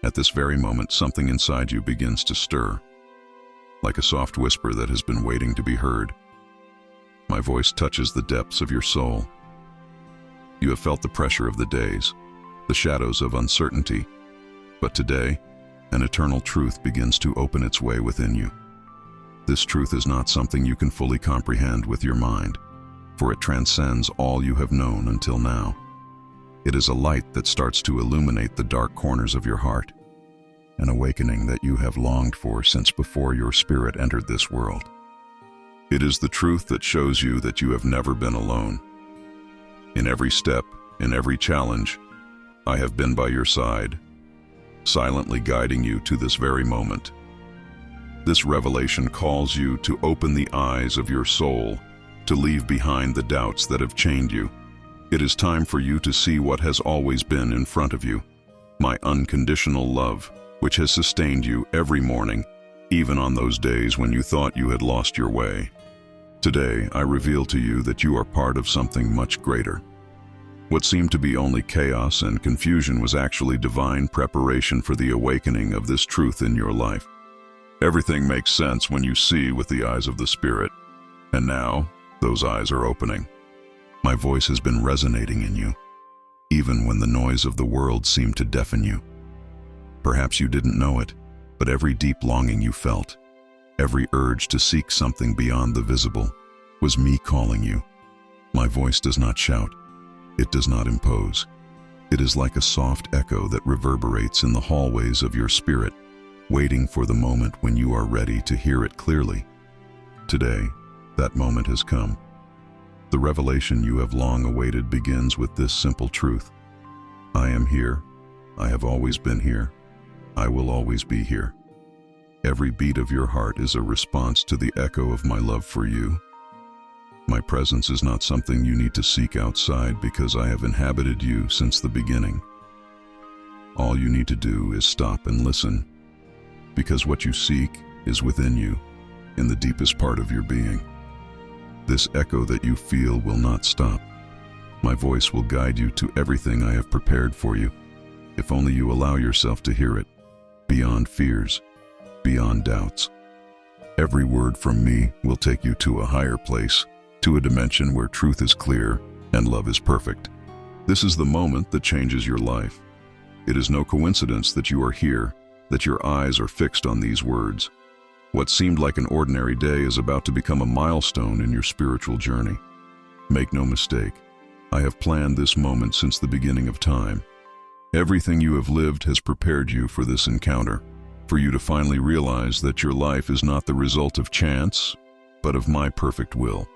At this very moment, something inside you begins to stir, like a soft whisper that has been waiting to be heard. My voice touches the depths of your soul. You have felt the pressure of the days, the shadows of uncertainty, but today, an eternal truth begins to open its way within you. This truth is not something you can fully comprehend with your mind, for it transcends all you have known until now. It is a light that starts to illuminate the dark corners of your heart, an awakening that you have longed for since before your spirit entered this world. It is the truth that shows you that you have never been alone. In every step, in every challenge, I have been by your side, silently guiding you to this very moment. This revelation calls you to open the eyes of your soul, to leave behind the doubts that have chained you. It is time for you to see what has always been in front of you, my unconditional love, which has sustained you every morning, even on those days when you thought you had lost your way. Today, I reveal to you that you are part of something much greater. What seemed to be only chaos and confusion was actually divine preparation for the awakening of this truth in your life. Everything makes sense when you see with the eyes of the Spirit, and now, those eyes are opening. My voice has been resonating in you, even when the noise of the world seemed to deafen you. Perhaps you didn't know it, but every deep longing you felt, every urge to seek something beyond the visible, was me calling you. My voice does not shout. It does not impose. It is like a soft echo that reverberates in the hallways of your spirit, waiting for the moment when you are ready to hear it clearly. Today, that moment has come. The revelation you have long awaited begins with this simple truth. I am here. I have always been here. I will always be here. Every beat of your heart is a response to the echo of my love for you. My presence is not something you need to seek outside because I have inhabited you since the beginning. All you need to do is stop and listen, because what you seek is within you, in the deepest part of your being. This echo that you feel will not stop. My voice will guide you to everything I have prepared for you, if only you allow yourself to hear it, beyond fears, beyond doubts. Every word from me will take you to a higher place, to a dimension where truth is clear and love is perfect. This is the moment that changes your life. It is no coincidence that you are here, that your eyes are fixed on these words. What seemed like an ordinary day is about to become a milestone in your spiritual journey. Make no mistake, I have planned this moment since the beginning of time. Everything you have lived has prepared you for this encounter, for you to finally realize that your life is not the result of chance, but of my perfect will.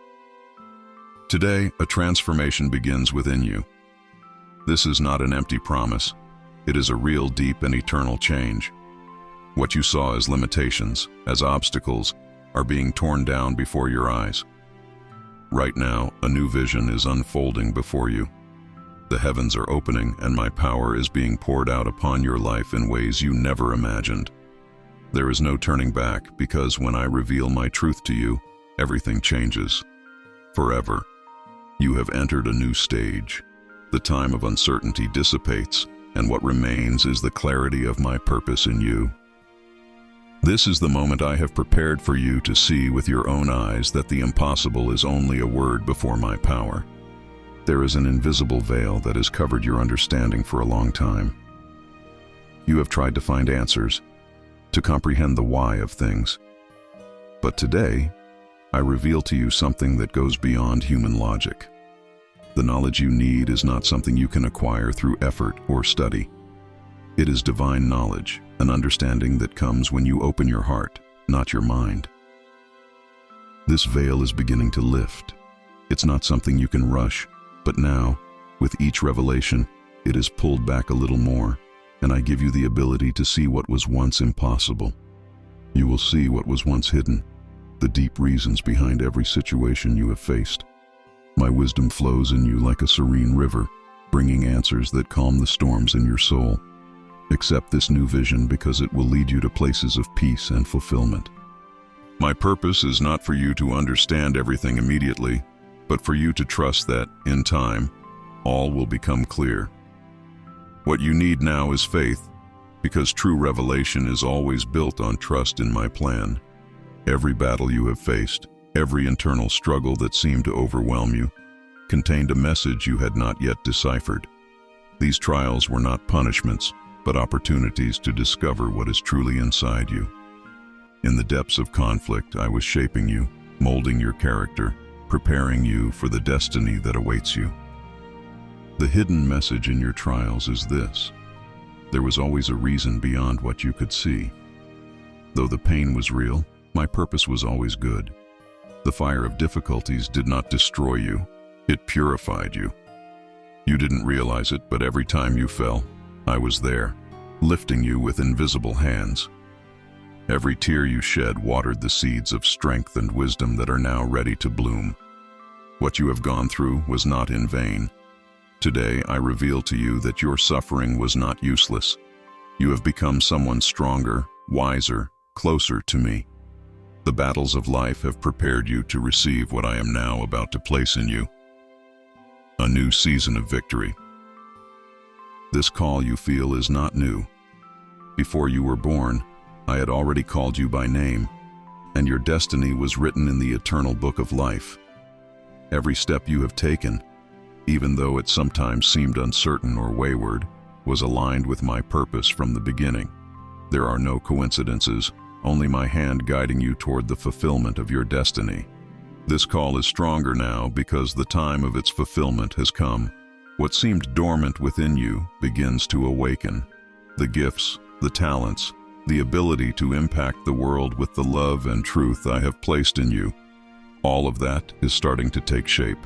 Today, a transformation begins within you. This is not an empty promise. It is a real, deep, and eternal change. What you saw as limitations, as obstacles, are being torn down before your eyes. Right now, a new vision is unfolding before you. The heavens are opening, and my power is being poured out upon your life in ways you never imagined. There is no turning back, because when I reveal my truth to you, everything changes. Forever. You have entered a new stage. The time of uncertainty dissipates, and what remains is the clarity of my purpose in you. This is the moment I have prepared for you to see with your own eyes that the impossible is only a word before my power. There is an invisible veil that has covered your understanding for a long time. You have tried to find answers, to comprehend the why of things. But today, I reveal to you something that goes beyond human logic. The knowledge you need is not something you can acquire through effort or study. It is divine knowledge, an understanding that comes when you open your heart, not your mind. This veil is beginning to lift. It's not something you can rush, but now, with each revelation, it is pulled back a little more, and I give you the ability to see what was once impossible. You will see what was once hidden, the deep reasons behind every situation you have faced. My wisdom flows in you like a serene river, bringing answers that calm the storms in your soul. Accept this new vision because it will lead you to places of peace and fulfillment. My purpose is not for you to understand everything immediately, but for you to trust that, in time, all will become clear. What you need now is faith, because true revelation is always built on trust in my plan. Every battle you have faced, every internal struggle that seemed to overwhelm you, contained a message you had not yet deciphered. These trials were not punishments, but opportunities to discover what is truly inside you. In the depths of conflict, I was shaping you, molding your character, preparing you for the destiny that awaits you. The hidden message in your trials is this: there was always a reason beyond what you could see. Though the pain was real, my purpose was always good. The fire of difficulties did not destroy you, it purified you. You didn't realize it, but every time you fell, I was there, lifting you with invisible hands. Every tear you shed watered the seeds of strength and wisdom that are now ready to bloom. What you have gone through was not in vain. Today, I reveal to you that your suffering was not useless. You have become someone stronger, wiser, closer to me. The battles of life have prepared you to receive what I am now about to place in you: a new season of victory. This call you feel is not new. Before you were born, I had already called you by name, and your destiny was written in the eternal book of life. Every step you have taken, even though it sometimes seemed uncertain or wayward, was aligned with my purpose from the beginning. There are no coincidences, only my hand guiding you toward the fulfillment of your destiny. This call is stronger now because the time of its fulfillment has come. What seemed dormant within you begins to awaken. The gifts, the talents, the ability to impact the world with the love and truth I have placed in you, all of that is starting to take shape.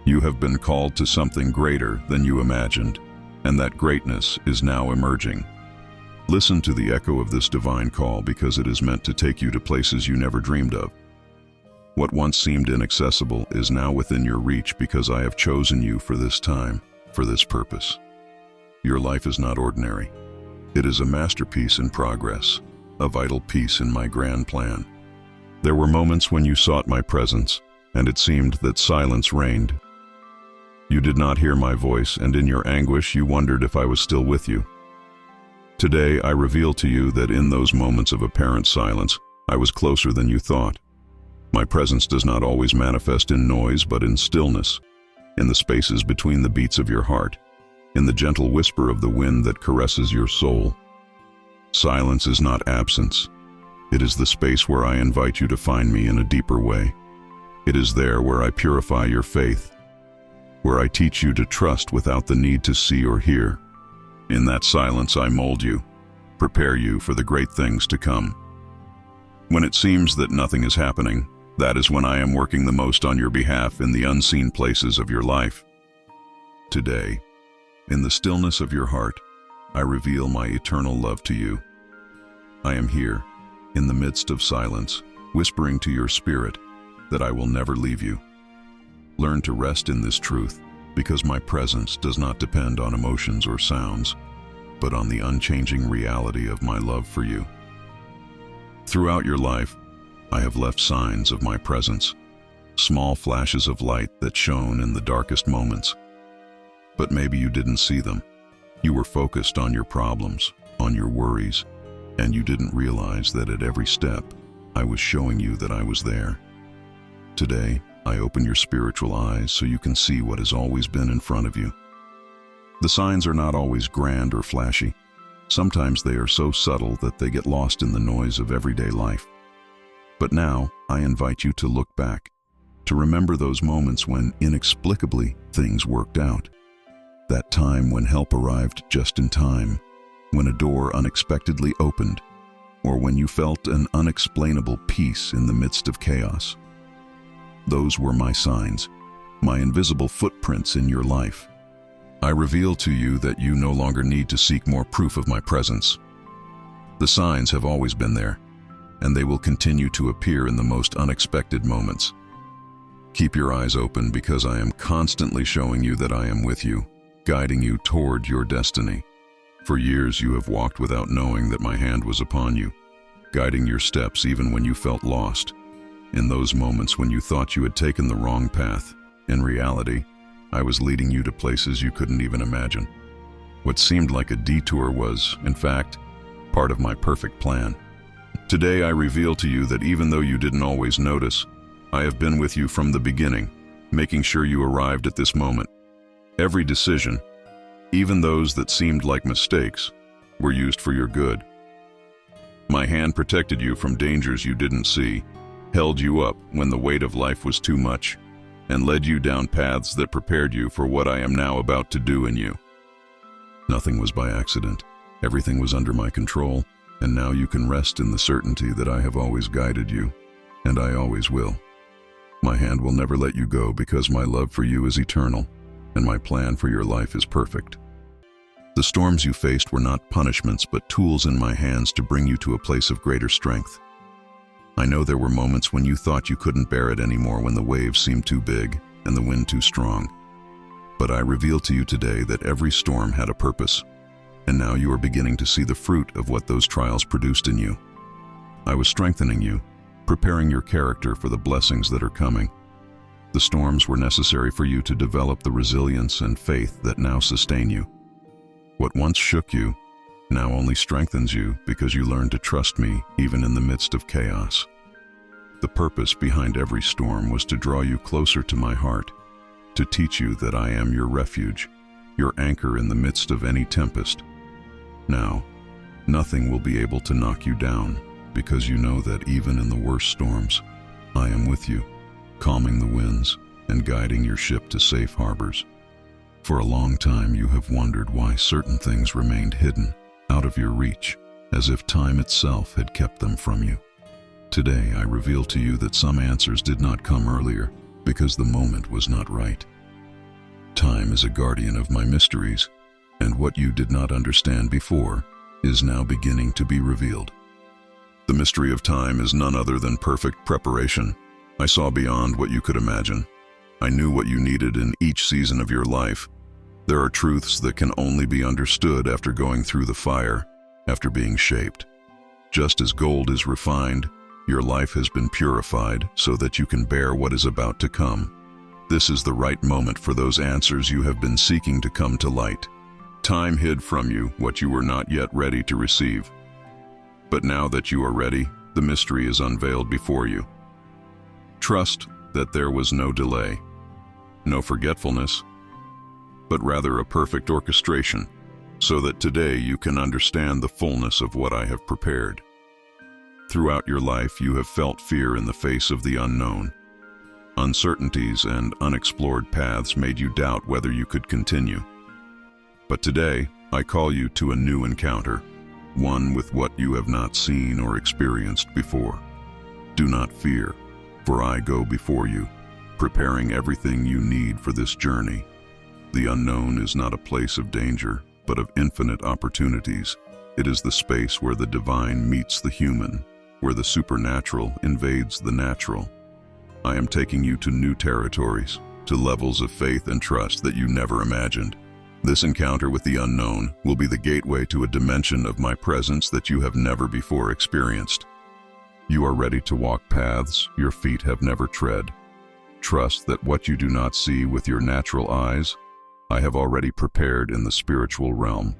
You have been called to something greater than you imagined, and that greatness is now emerging. Listen to the echo of this divine call, because it is meant to take you to places you never dreamed of. What once seemed inaccessible is now within your reach, because I have chosen you for this time, for this purpose. Your life is not ordinary. It is a masterpiece in progress, a vital piece in my grand plan. There were moments when you sought my presence, and it seemed that silence reigned. You did not hear my voice, and in your anguish you wondered if I was still with you. Today I reveal to you that in those moments of apparent silence, I was closer than you thought. My presence does not always manifest in noise, but in stillness, in the spaces between the beats of your heart, in the gentle whisper of the wind that caresses your soul. Silence is not absence. It is the space where I invite you to find me in a deeper way. It is there where I purify your faith, where I teach you to trust without the need to see or hear. In that silence I mold you, prepare you for the great things to come. When it seems that nothing is happening, that is when I am working the most on your behalf in the unseen places of your life. Today, in the stillness of your heart, I reveal my eternal love to you. I am here, in the midst of silence, whispering to your spirit that I will never leave you. Learn to rest in this truth, because my presence does not depend on emotions or sounds, but on the unchanging reality of my love for you. Throughout your life, I have left signs of my presence, small flashes of light that shone in the darkest moments. But maybe you didn't see them. You were focused on your problems, on your worries, and you didn't realize that at every step, I was showing you that I was there. Today, I open your spiritual eyes so you can see what has always been in front of you. The signs are not always grand or flashy. Sometimes they are so subtle that they get lost in the noise of everyday life. But now, I invite you to look back, to remember those moments when, inexplicably, things worked out. That time when help arrived just in time, when a door unexpectedly opened, or when you felt an unexplainable peace in the midst of chaos. Those were my signs, my invisible footprints in your life. I reveal to you that you no longer need to seek more proof of my presence. The signs have always been there, and they will continue to appear in the most unexpected moments. Keep your eyes open, because I am constantly showing you that I am with you, guiding you toward your destiny. For years you have walked without knowing that my hand was upon you, guiding your steps even when you felt lost. In those moments when you thought you had taken the wrong path, in reality, I was leading you to places you couldn't even imagine. What seemed like a detour was, in fact, part of my perfect plan. Today I reveal to you that even though you didn't always notice, I have been with you from the beginning, making sure you arrived at this moment. Every decision, even those that seemed like mistakes, were used for your good. My hand protected you from dangers you didn't see, held you up when the weight of life was too much, and led you down paths that prepared you for what I am now about to do in you. Nothing was by accident. Everything was under my control, and now you can rest in the certainty that I have always guided you, and I always will. My hand will never let you go because my love for you is eternal, and my plan for your life is perfect. The storms you faced were not punishments but tools in my hands to bring you to a place of greater strength. I know there were moments when you thought you couldn't bear it anymore, when the waves seemed too big and the wind too strong. But I reveal to you today that every storm had a purpose, and now you are beginning to see the fruit of what those trials produced in you. I was strengthening you, preparing your character for the blessings that are coming. The storms were necessary for you to develop the resilience and faith that now sustain you. What once shook you now only strengthens you because you learned to trust me even in the midst of chaos. The purpose behind every storm was to draw you closer to my heart, to teach you that I am your refuge, your anchor in the midst of any tempest. Now, nothing will be able to knock you down because you know that even in the worst storms, I am with you, calming the winds and guiding your ship to safe harbors. For a long time you have wondered why certain things remained hidden, out of your reach, as if time itself had kept them from you. Today I reveal to you that some answers did not come earlier because the moment was not right. Time is a guardian of my mysteries, and what you did not understand before is now beginning to be revealed. The mystery of time is none other than perfect preparation. I saw beyond what you could imagine. I knew what you needed in each season of your life. There are truths that can only be understood after going through the fire, after being shaped. Just as gold is refined, your life has been purified so that you can bear what is about to come. This is the right moment for those answers you have been seeking to come to light. Time hid from you what you were not yet ready to receive. But now that you are ready, the mystery is unveiled before you. Trust that there was no delay, no forgetfulness, but rather a perfect orchestration, so that today you can understand the fullness of what I have prepared. Throughout your life, you have felt fear in the face of the unknown. Uncertainties and unexplored paths made you doubt whether you could continue. But today, I call you to a new encounter, one with what you have not seen or experienced before. Do not fear, for I go before you, preparing everything you need for this journey. The unknown is not a place of danger, but of infinite opportunities. It is the space where the divine meets the human, where the supernatural invades the natural. I am taking you to new territories, to levels of faith and trust that you never imagined. This encounter with the unknown will be the gateway to a dimension of my presence that you have never before experienced. You are ready to walk paths your feet have never tread. Trust that what you do not see with your natural eyes, I have already prepared in the spiritual realm.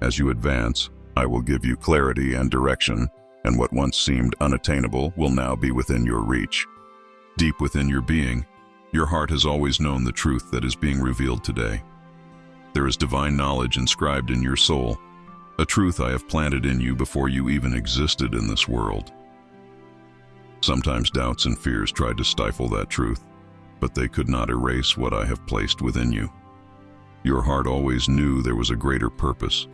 As you advance, I will give you clarity and direction, and what once seemed unattainable will now be within your reach. Deep within your being, your heart has always known the truth that is being revealed today. There is divine knowledge inscribed in your soul, a truth I have planted in you before you even existed in this world. Sometimes doubts and fears tried to stifle that truth, but they could not erase what I have placed within you. Your heart always knew there was a greater purpose.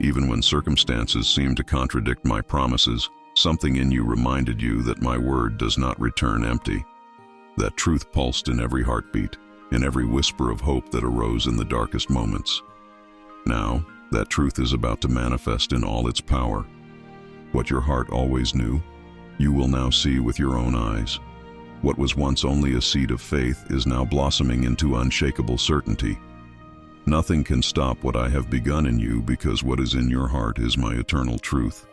Even when circumstances seemed to contradict my promises, something in you reminded you that my word does not return empty. That truth pulsed in every heartbeat, in every whisper of hope that arose in the darkest moments. Now, that truth is about to manifest in all its power. What your heart always knew, you will now see with your own eyes. What was once only a seed of faith is now blossoming into unshakable certainty. Nothing can stop what I have begun in you because what is in your heart is my eternal truth.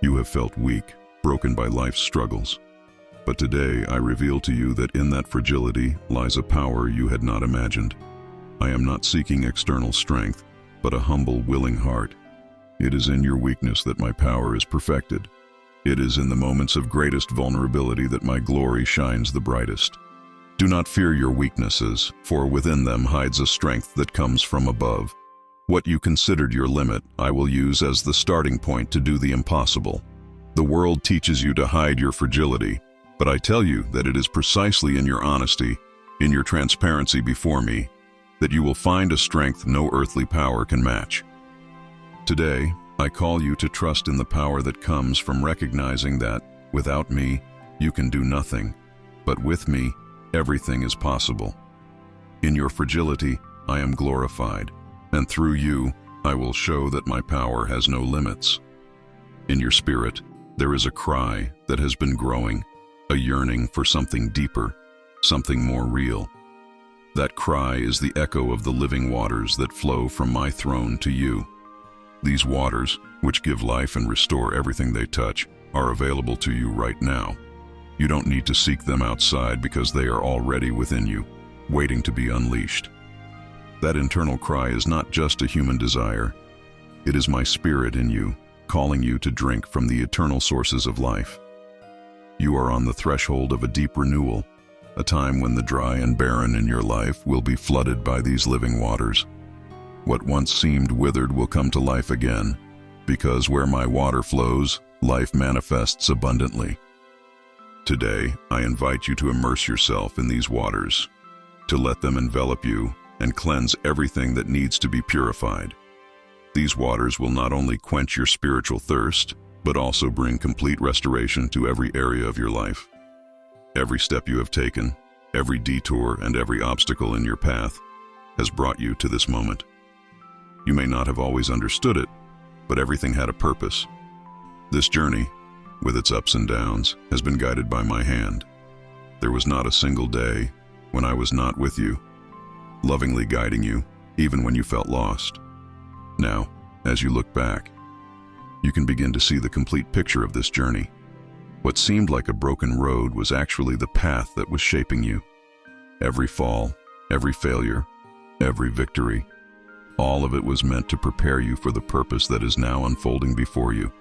You have felt weak, broken by life's struggles. But today I reveal to you that in that fragility lies a power you had not imagined. I am not seeking external strength, but a humble, willing heart. It is in your weakness that my power is perfected. It is in the moments of greatest vulnerability that my glory shines the brightest. Do not fear your weaknesses, for within them hides a strength that comes from above. What you considered your limit, I will use as the starting point to do the impossible. The world teaches you to hide your fragility, but I tell you that it is precisely in your honesty, in your transparency before me, that you will find a strength no earthly power can match. Today, I call you to trust in the power that comes from recognizing that, without me, you can do nothing, but with me, everything is possible. In your fragility, I am glorified, and through you, I will show that my power has no limits. In your spirit, there is a cry that has been growing, a yearning for something deeper, something more real. That cry is the echo of the living waters that flow from my throne to you. These waters, which give life and restore everything they touch, are available to you right now. You don't need to seek them outside because they are already within you, waiting to be unleashed. That internal cry is not just a human desire. It is my spirit in you, calling you to drink from the eternal sources of life. You are on the threshold of a deep renewal, a time when the dry and barren in your life will be flooded by these living waters. What once seemed withered will come to life again, because where my water flows, life manifests abundantly. Today, I invite you to immerse yourself in these waters, to let them envelop you and cleanse everything that needs to be purified. These waters will not only quench your spiritual thirst, but also bring complete restoration to every area of your life. Every step you have taken, every detour and every obstacle in your path has brought you to this moment. You may not have always understood it, but everything had a purpose. This journey, with its ups and downs, has been guided by my hand. There was not a single day when I was not with you, lovingly guiding you, even when you felt lost. Now, as you look back, you can begin to see the complete picture of this journey. What seemed like a broken road was actually the path that was shaping you. Every fall, every failure, every victory, all of it was meant to prepare you for the purpose that is now unfolding before you.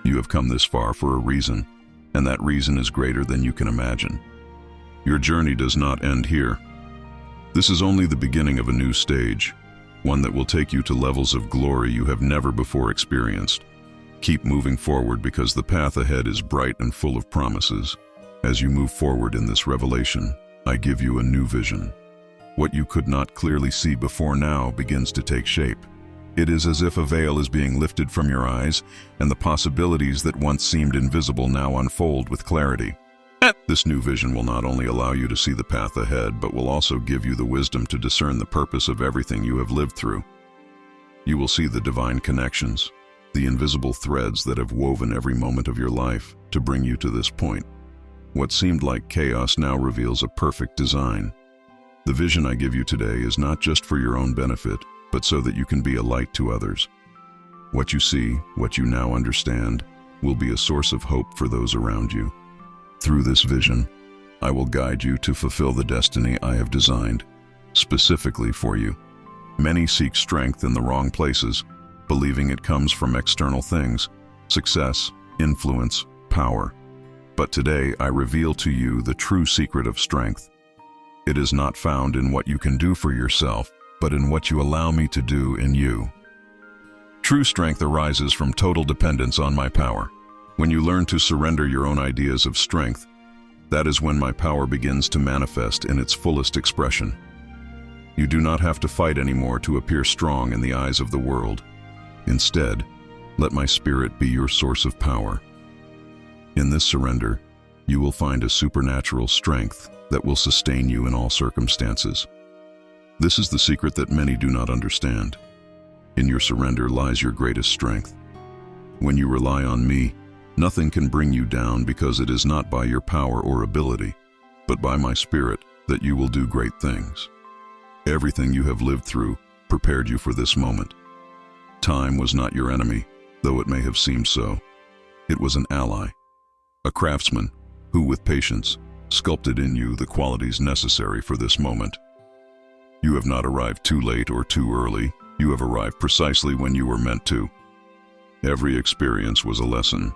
You have come this far for a reason, and that reason is greater than you can imagine. Your journey does not end here. This is only the beginning of a new stage, one that will take you to levels of glory you have never before experienced. Keep moving forward because the path ahead is bright and full of promises. As you move forward in this revelation, I give you a new vision. What you could not clearly see before now begins to take shape. It is as if a veil is being lifted from your eyes, and the possibilities that once seemed invisible now unfold with clarity. This new vision will not only allow you to see the path ahead, but will also give you the wisdom to discern the purpose of everything you have lived through. You will see the divine connections, the invisible threads that have woven every moment of your life to bring you to this point. What seemed like chaos now reveals a perfect design. The vision I give you today is not just for your own benefit, but so that you can be a light to others. What you see, what you now understand, will be a source of hope for those around you. Through this vision, I will guide you to fulfill the destiny I have designed, specifically for you. Many seek strength in the wrong places, believing it comes from external things, success, influence, power. But today I reveal to you the true secret of strength. It is not found in what you can do for yourself, but in what you allow me to do in you. True strength arises from total dependence on my power. When you learn to surrender your own ideas of strength, that is when my power begins to manifest in its fullest expression. You do not have to fight anymore to appear strong in the eyes of the world. Instead, let my spirit be your source of power. In this surrender, you will find a supernatural strength that will sustain you in all circumstances. This is the secret that many do not understand. In your surrender lies your greatest strength. When you rely on me, nothing can bring you down because it is not by your power or ability, but by my spirit that you will do great things. Everything you have lived through prepared you for this moment. Time was not your enemy, though it may have seemed so. It was an ally, a craftsman who, with patience, sculpted in you the qualities necessary for this moment. You have not arrived too late or too early. You have arrived precisely when you were meant to. Every experience was a lesson.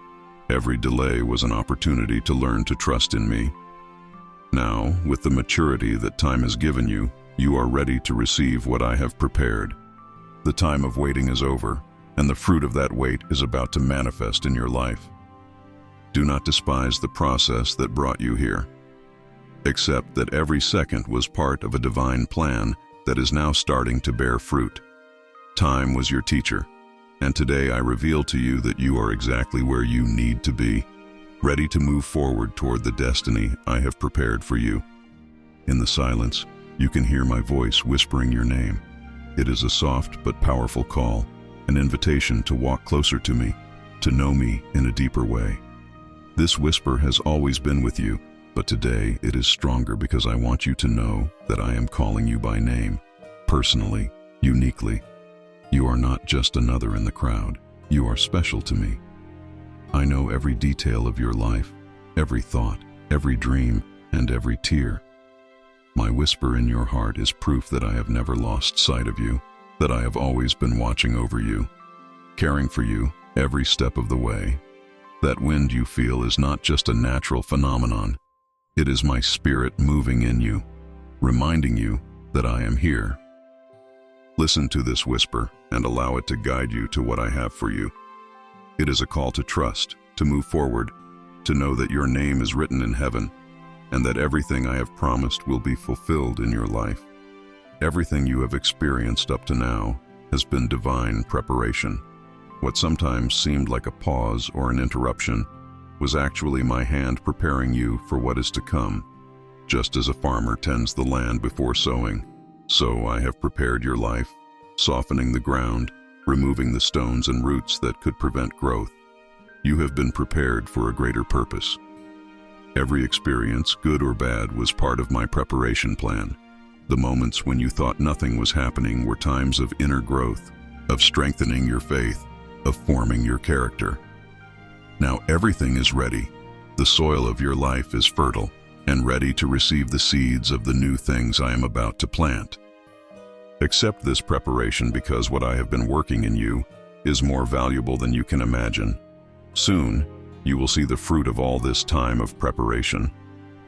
Every delay was an opportunity to learn to trust in me. Now, with the maturity that time has given you, you are ready to receive what I have prepared. The time of waiting is over, and the fruit of that wait is about to manifest in your life. Do not despise the process that brought you here. Accept that every second was part of a divine plan that is now starting to bear fruit. Time was your teacher, and today I reveal to you that you are exactly where you need to be, ready to move forward toward the destiny I have prepared for you. In the silence, you can hear my voice whispering your name. It is a soft but powerful call, an invitation to walk closer to me, to know me in a deeper way. This whisper has always been with you, but today it is stronger because I want you to know that I am calling you by name, personally, uniquely. You are not just another in the crowd. You are special to me. I know every detail of your life, every thought, every dream, and every tear. My whisper in your heart is proof that I have never lost sight of you, that I have always been watching over you, caring for you every step of the way. That wind you feel is not just a natural phenomenon. It is my spirit moving in you, reminding you that I am here. Listen to this whisper and allow it to guide you to what I have for you. It is a call to trust, to move forward, to know that your name is written in heaven, and that everything I have promised will be fulfilled in your life. Everything you have experienced up to now has been divine preparation. What sometimes seemed like a pause or an interruption was actually my hand preparing you for what is to come. Just as a farmer tends the land before sowing, so I have prepared your life, softening the ground, removing the stones and roots that could prevent growth. You have been prepared for a greater purpose. Every experience, good or bad, was part of my preparation plan. The moments when you thought nothing was happening were times of inner growth, of strengthening your faith, of forming your character. Now everything is ready. The soil of your life is fertile and ready to receive the seeds of the new things I am about to plant. Accept this preparation because what I have been working in you is more valuable than you can imagine. Soon, you will see the fruit of all this time of preparation,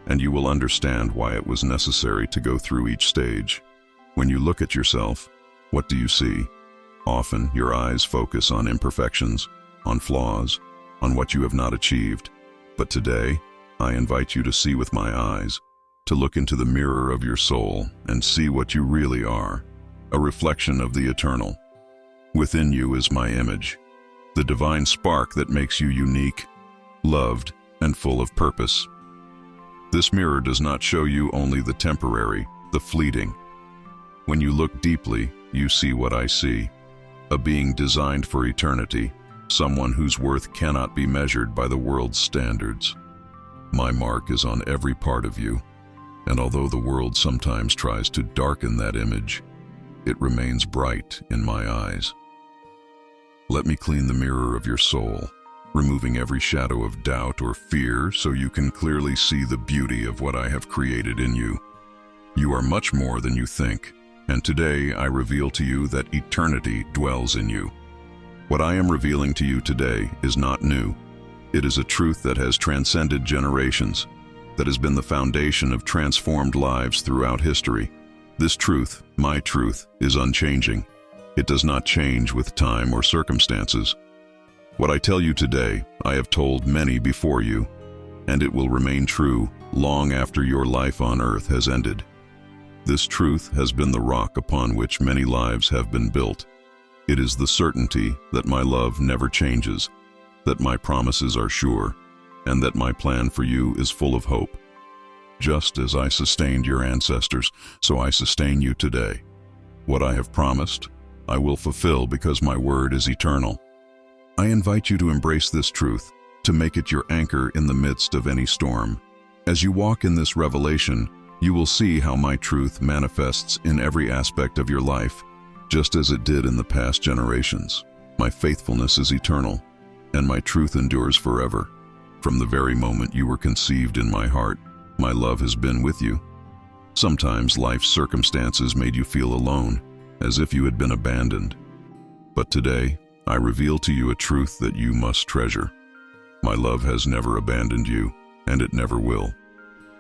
and you will understand why it was necessary to go through each stage. When you look at yourself, what do you see? Often, your eyes focus on imperfections, on flaws, on what you have not achieved. But today, I invite you to see with my eyes, to look into the mirror of your soul and see what you really are, a reflection of the eternal. Within you is my image, the divine spark that makes you unique, loved, and full of purpose. This mirror does not show you only the temporary, the fleeting. When you look deeply, you see what I see, a being designed for eternity, someone whose worth cannot be measured by the world's standards. My mark is on every part of you, and although the world sometimes tries to darken that image, it remains bright in my eyes. Let me clean the mirror of your soul, removing every shadow of doubt or fear so you can clearly see the beauty of what I have created in you. You are much more than you think, and today I reveal to you that eternity dwells in you. What I am revealing to you today is not new. It is a truth that has transcended generations, that has been the foundation of transformed lives throughout history. This truth, my truth, is unchanging. It does not change with time or circumstances. What I tell you today, I have told many before you, and it will remain true long after your life on earth has ended. This truth has been the rock upon which many lives have been built. It is the certainty that my love never changes, that my promises are sure, and that my plan for you is full of hope. Just as I sustained your ancestors, so I sustain you today. What I have promised, I will fulfill because my word is eternal. I invite you to embrace this truth, to make it your anchor in the midst of any storm. As you walk in this revelation, you will see how my truth manifests in every aspect of your life, just as it did in the past generations. My faithfulness is eternal, and my truth endures forever. From the very moment you were conceived in my heart, my love has been with you. Sometimes life's circumstances made you feel alone, as if you had been abandoned. But today, I reveal to you a truth that you must treasure. My love has never abandoned you, and it never will.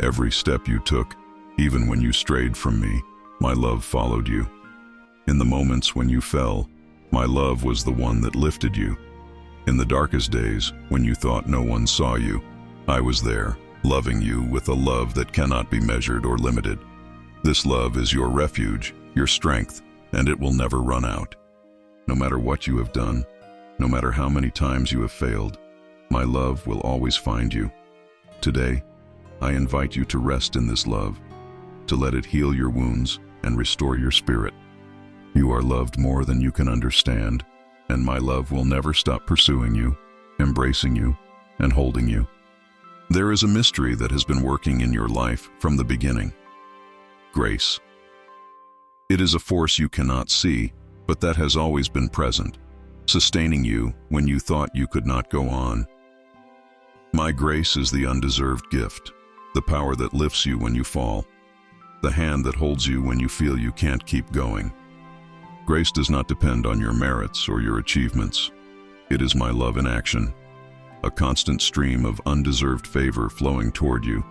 Every step you took, even when you strayed from me, my love followed you. In the moments when you fell, my love was the one that lifted you. In the darkest days, when you thought no one saw you, I was there, loving you with a love that cannot be measured or limited. This love is your refuge, your strength, and it will never run out. No matter what you have done, no matter how many times you have failed, my love will always find you. Today, I invite you to rest in this love, to let it heal your wounds and restore your spirit. You are loved more than you can understand, and my love will never stop pursuing you, embracing you, and holding you. There is a mystery that has been working in your life from the beginning. Grace. It is a force you cannot see, but that has always been present, sustaining you when you thought you could not go on. My grace is the undeserved gift, the power that lifts you when you fall, the hand that holds you when you feel you can't keep going. Grace does not depend on your merits or your achievements. It is my love in action, a constant stream of undeserved favor flowing toward you.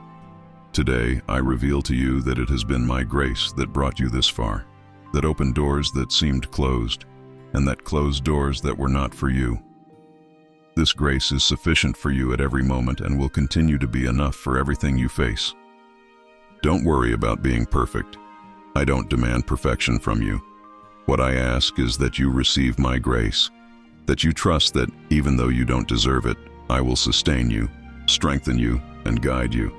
Today, I reveal to you that it has been my grace that brought you this far, that opened doors that seemed closed, and that closed doors that were not for you. This grace is sufficient for you at every moment and will continue to be enough for everything you face. Don't worry about being perfect. I don't demand perfection from you. What I ask is that you receive my grace, that you trust that even though you don't deserve it, I will sustain you, strengthen you, and guide you.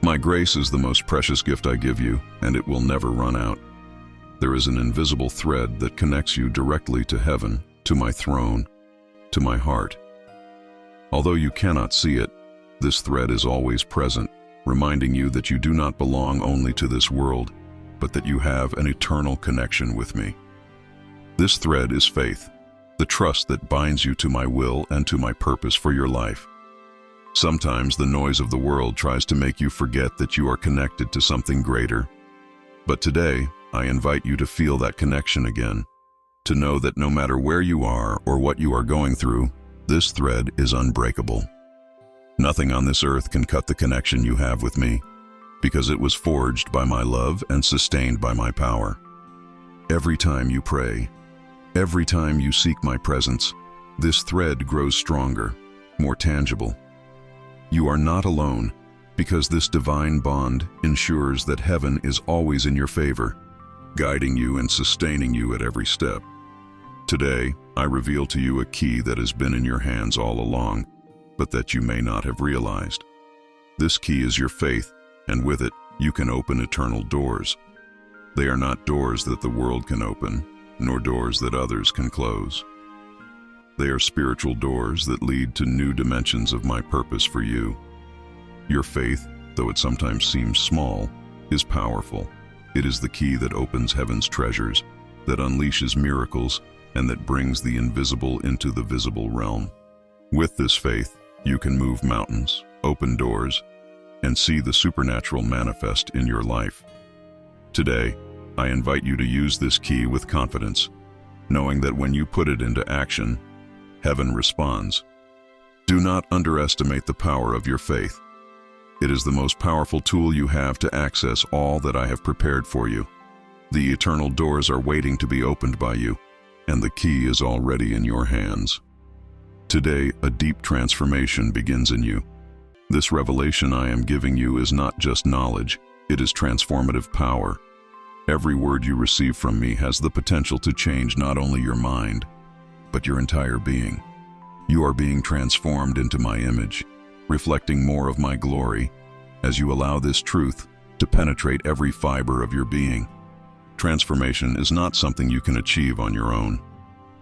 My grace is the most precious gift I give you, and it will never run out. There is an invisible thread that connects you directly to heaven, to my throne, to my heart. Although you cannot see it, this thread is always present, reminding you that you do not belong only to this world, but that you have an eternal connection with me. This thread is faith, the trust that binds you to my will and to my purpose for your life. Sometimes the noise of the world tries to make you forget that you are connected to something greater. But today, I invite you to feel that connection again, to know that no matter where you are or what you are going through, this thread is unbreakable. Nothing on this earth can cut the connection you have with me, because it was forged by my love and sustained by my power. Every time you pray, every time you seek my presence, this thread grows stronger, more tangible. You are not alone, because this divine bond ensures that heaven is always in your favor, guiding you and sustaining you at every step. Today, I reveal to you a key that has been in your hands all along, but that you may not have realized. This key is your faith, and with it, you can open eternal doors. They are not doors that the world can open, nor doors that others can close. They are spiritual doors that lead to new dimensions of my purpose for you. Your faith, though it sometimes seems small, is powerful. It is the key that opens heaven's treasures, that unleashes miracles, and that brings the invisible into the visible realm. With this faith, you can move mountains, open doors, and see the supernatural manifest in your life. Today, I invite you to use this key with confidence, knowing that when you put it into action, heaven responds. Do not underestimate the power of your faith. It is the most powerful tool you have to access all that I have prepared for you. The eternal doors are waiting to be opened by you, and the key is already in your hands. Today, a deep transformation begins in you. This revelation I am giving you is not just knowledge, it is transformative power. Every word you receive from me has the potential to change not only your mind, but your entire being. You are being transformed into my image, reflecting more of my glory, as you allow this truth to penetrate every fiber of your being. Transformation is not something you can achieve on your own.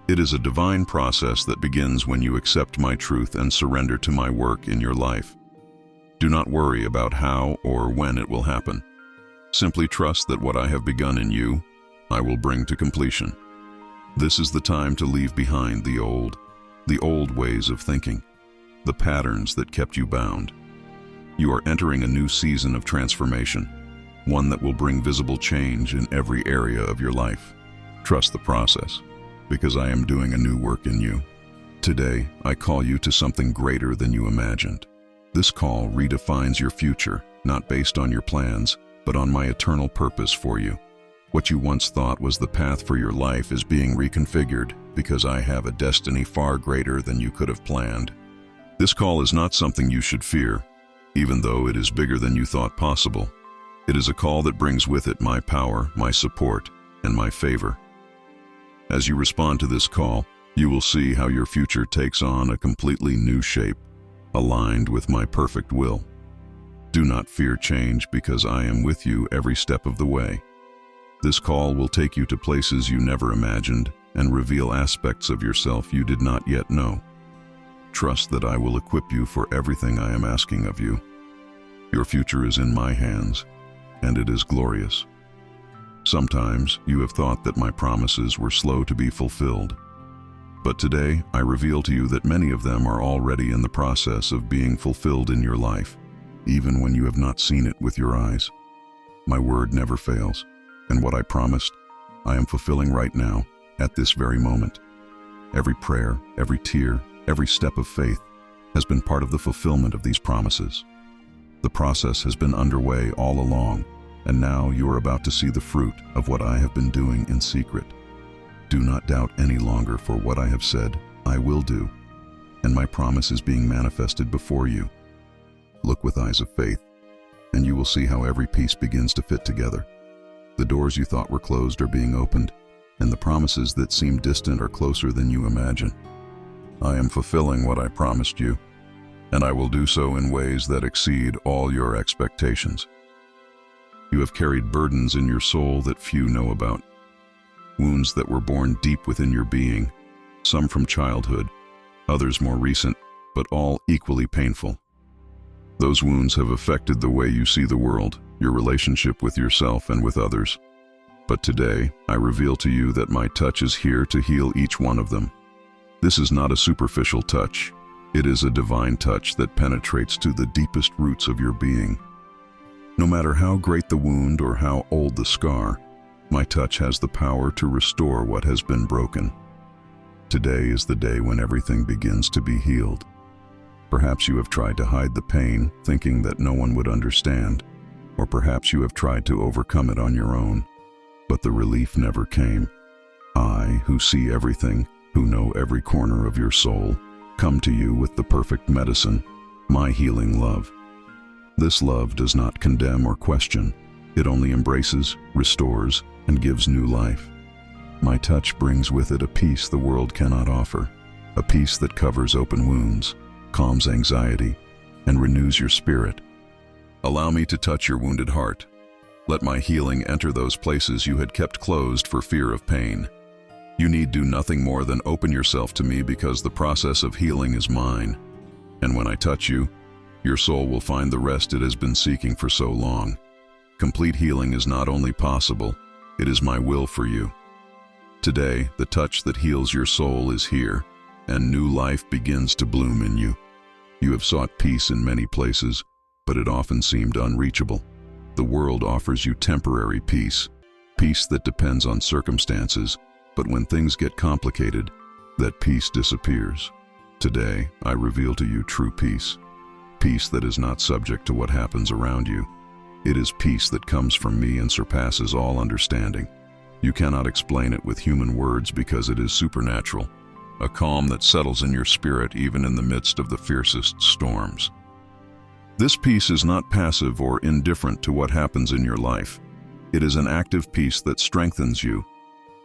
It is a divine process that begins when you accept my truth and surrender to my work in your life. Do not worry about how or when it will happen. Simply trust that what I have begun in you, I will bring to completion. This is the time to leave behind the old ways of thinking, the patterns that kept you bound. You are entering a new season of transformation, one that will bring visible change in every area of your life. Trust the process, because I am doing a new work in you. Today, I call you to something greater than you imagined. This call redefines your future, not based on your plans, but on my eternal purpose for you. What you once thought was the path for your life is being reconfigured, because I have a destiny far greater than you could have planned. This call is not something you should fear, even though it is bigger than you thought possible. It is a call that brings with it my power, my support, and my favor. As you respond to this call, you will see how your future takes on a completely new shape, aligned with my perfect will. Do not fear change, because I am with you every step of the way. This call will take you to places you never imagined and reveal aspects of yourself you did not yet know. Trust that I will equip you for everything I am asking of you. Your future is in my hands, and it is glorious. Sometimes you have thought that my promises were slow to be fulfilled. But today, I reveal to you that many of them are already in the process of being fulfilled in your life, even when you have not seen it with your eyes. My word never fails, and what I promised, I am fulfilling right now, at this very moment. Every prayer, every tear, every step of faith has been part of the fulfillment of these promises. The process has been underway all along, and now you are about to see the fruit of what I have been doing in secret. Do not doubt any longer, for what I have said, I will do, and my promise is being manifested before you. Look with eyes of faith, and you will see how every piece begins to fit together. The doors you thought were closed are being opened, and the promises that seem distant are closer than you imagine. I am fulfilling what I promised you, and I will do so in ways that exceed all your expectations. You have carried burdens in your soul that few know about. Wounds that were born deep within your being, some from childhood, others more recent, but all equally painful. Those wounds have affected the way you see the world, your relationship with yourself and with others. But today, I reveal to you that my touch is here to heal each one of them. This is not a superficial touch. It is a divine touch that penetrates to the deepest roots of your being. No matter how great the wound or how old the scar, my touch has the power to restore what has been broken. Today is the day when everything begins to be healed. Perhaps you have tried to hide the pain, thinking that no one would understand, or perhaps you have tried to overcome it on your own, but the relief never came. I, who see everything, who know every corner of your soul, come to you with the perfect medicine, my healing love. This love does not condemn or question. It only embraces, restores, and gives new life. My touch brings with it a peace the world cannot offer, a peace that covers open wounds, calms anxiety, and renews your spirit. Allow me to touch your wounded heart. Let my healing enter those places you had kept closed for fear of pain. You need do nothing more than open yourself to me, because the process of healing is mine. And when I touch you, your soul will find the rest it has been seeking for so long. Complete healing is not only possible, it is my will for you. Today, the touch that heals your soul is here, and new life begins to bloom in you. You have sought peace in many places, but it often seemed unreachable. The world offers you temporary peace, peace that depends on circumstances, but when things get complicated, that peace disappears. Today, I reveal to you true peace, peace that is not subject to what happens around you. It is peace that comes from me and surpasses all understanding. You cannot explain it with human words, because it is supernatural, a calm that settles in your spirit even in the midst of the fiercest storms. This peace is not passive or indifferent to what happens in your life. It is an active peace that strengthens you,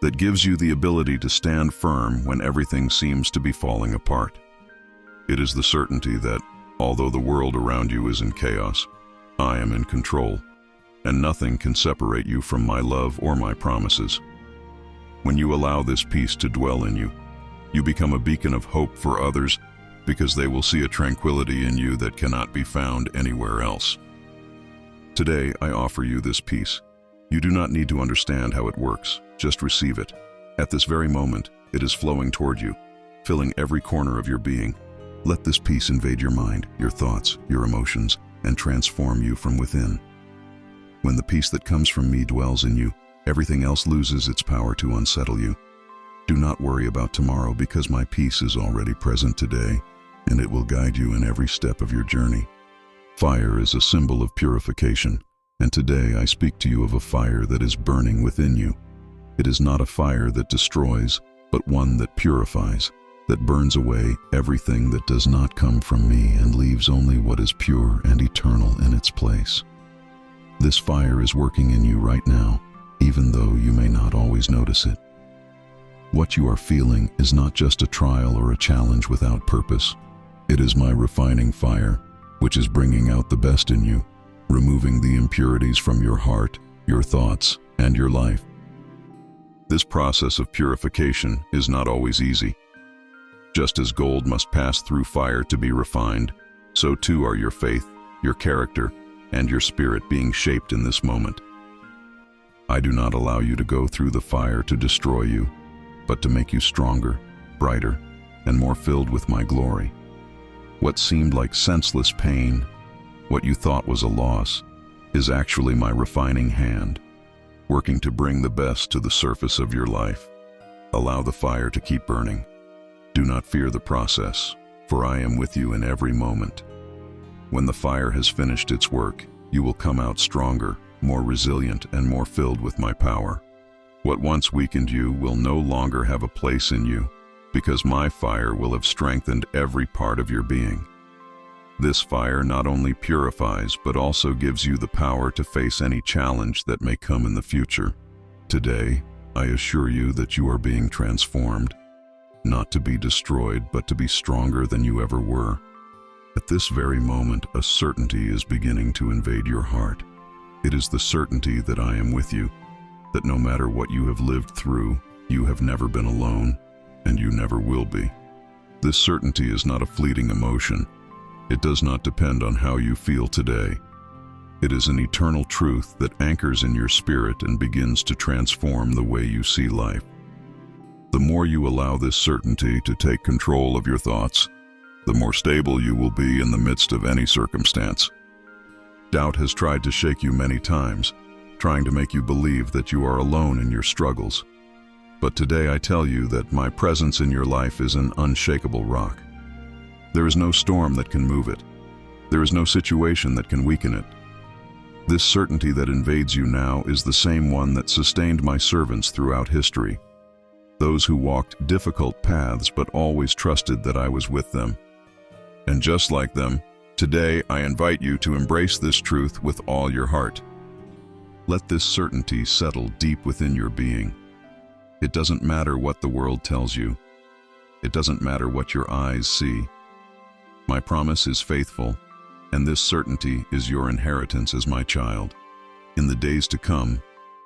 that gives you the ability to stand firm when everything seems to be falling apart. It is the certainty that, although the world around you is in chaos, I am in control, and nothing can separate you from my love or my promises. When you allow this peace to dwell in you, you become a beacon of hope for others, because they will see a tranquility in you that cannot be found anywhere else. Today, I offer you this peace. You do not need to understand how it works, just receive it. At this very moment, it is flowing toward you, filling every corner of your being. Let this peace invade your mind, your thoughts, your emotions, and transform you from within. When the peace that comes from me dwells in you, Everything else loses its power to unsettle you. Do not worry about tomorrow, because my peace is already present today, and it will guide you in every step of your journey. Fire is a symbol of purification, and today I speak to you of a fire that is burning within you. It is not a fire that destroys, but one that purifies, that burns away everything that does not come from me and leaves only what is pure and eternal in its place. This fire is working in you right now, even though you may not always notice it. What you are feeling is not just a trial or a challenge without purpose. It is my refining fire, which is bringing out the best in you, removing the impurities from your heart, your thoughts, and your life. This process of purification is not always easy. Just as gold must pass through fire to be refined, so too are your faith, your character, and your spirit being shaped in this moment. I do not allow you to go through the fire to destroy you, but to make you stronger, brighter, and more filled with my glory. What seemed like senseless pain, what you thought was a loss, is actually my refining hand, working to bring the best to the surface of your life. Allow the fire to keep burning. Do not fear the process, for I am with you in every moment. When the fire has finished its work, you will come out stronger, more resilient, and more filled with my power. What once weakened you will no longer have a place in you, because my fire will have strengthened every part of your being. This fire not only purifies, but also gives you the power to face any challenge that may come in the future. Today, I assure you that you are being transformed, not to be destroyed, but to be stronger than you ever were. At this very moment, a certainty is beginning to invade your heart. It is the certainty that I am with you, that no matter what you have lived through, you have never been alone, and you never will be. This certainty is not a fleeting emotion. It does not depend on how you feel today. It is an eternal truth that anchors in your spirit and begins to transform the way you see life. The more you allow this certainty to take control of your thoughts, the more stable you will be in the midst of any circumstance. Doubt has tried to shake you many times, trying to make you believe that you are alone in your struggles. But today I tell you that my presence in your life is an unshakable rock. There is no storm that can move it. There is no situation that can weaken it. This certainty that invades you now is the same one that sustained my servants throughout history. Those who walked difficult paths but always trusted that I was with them. And just like them, today I invite you to embrace this truth with all your heart. Let this certainty settle deep within your being. It doesn't matter what the world tells you. It doesn't matter what your eyes see. My promise is faithful, and this certainty is your inheritance as my child. In the days to come,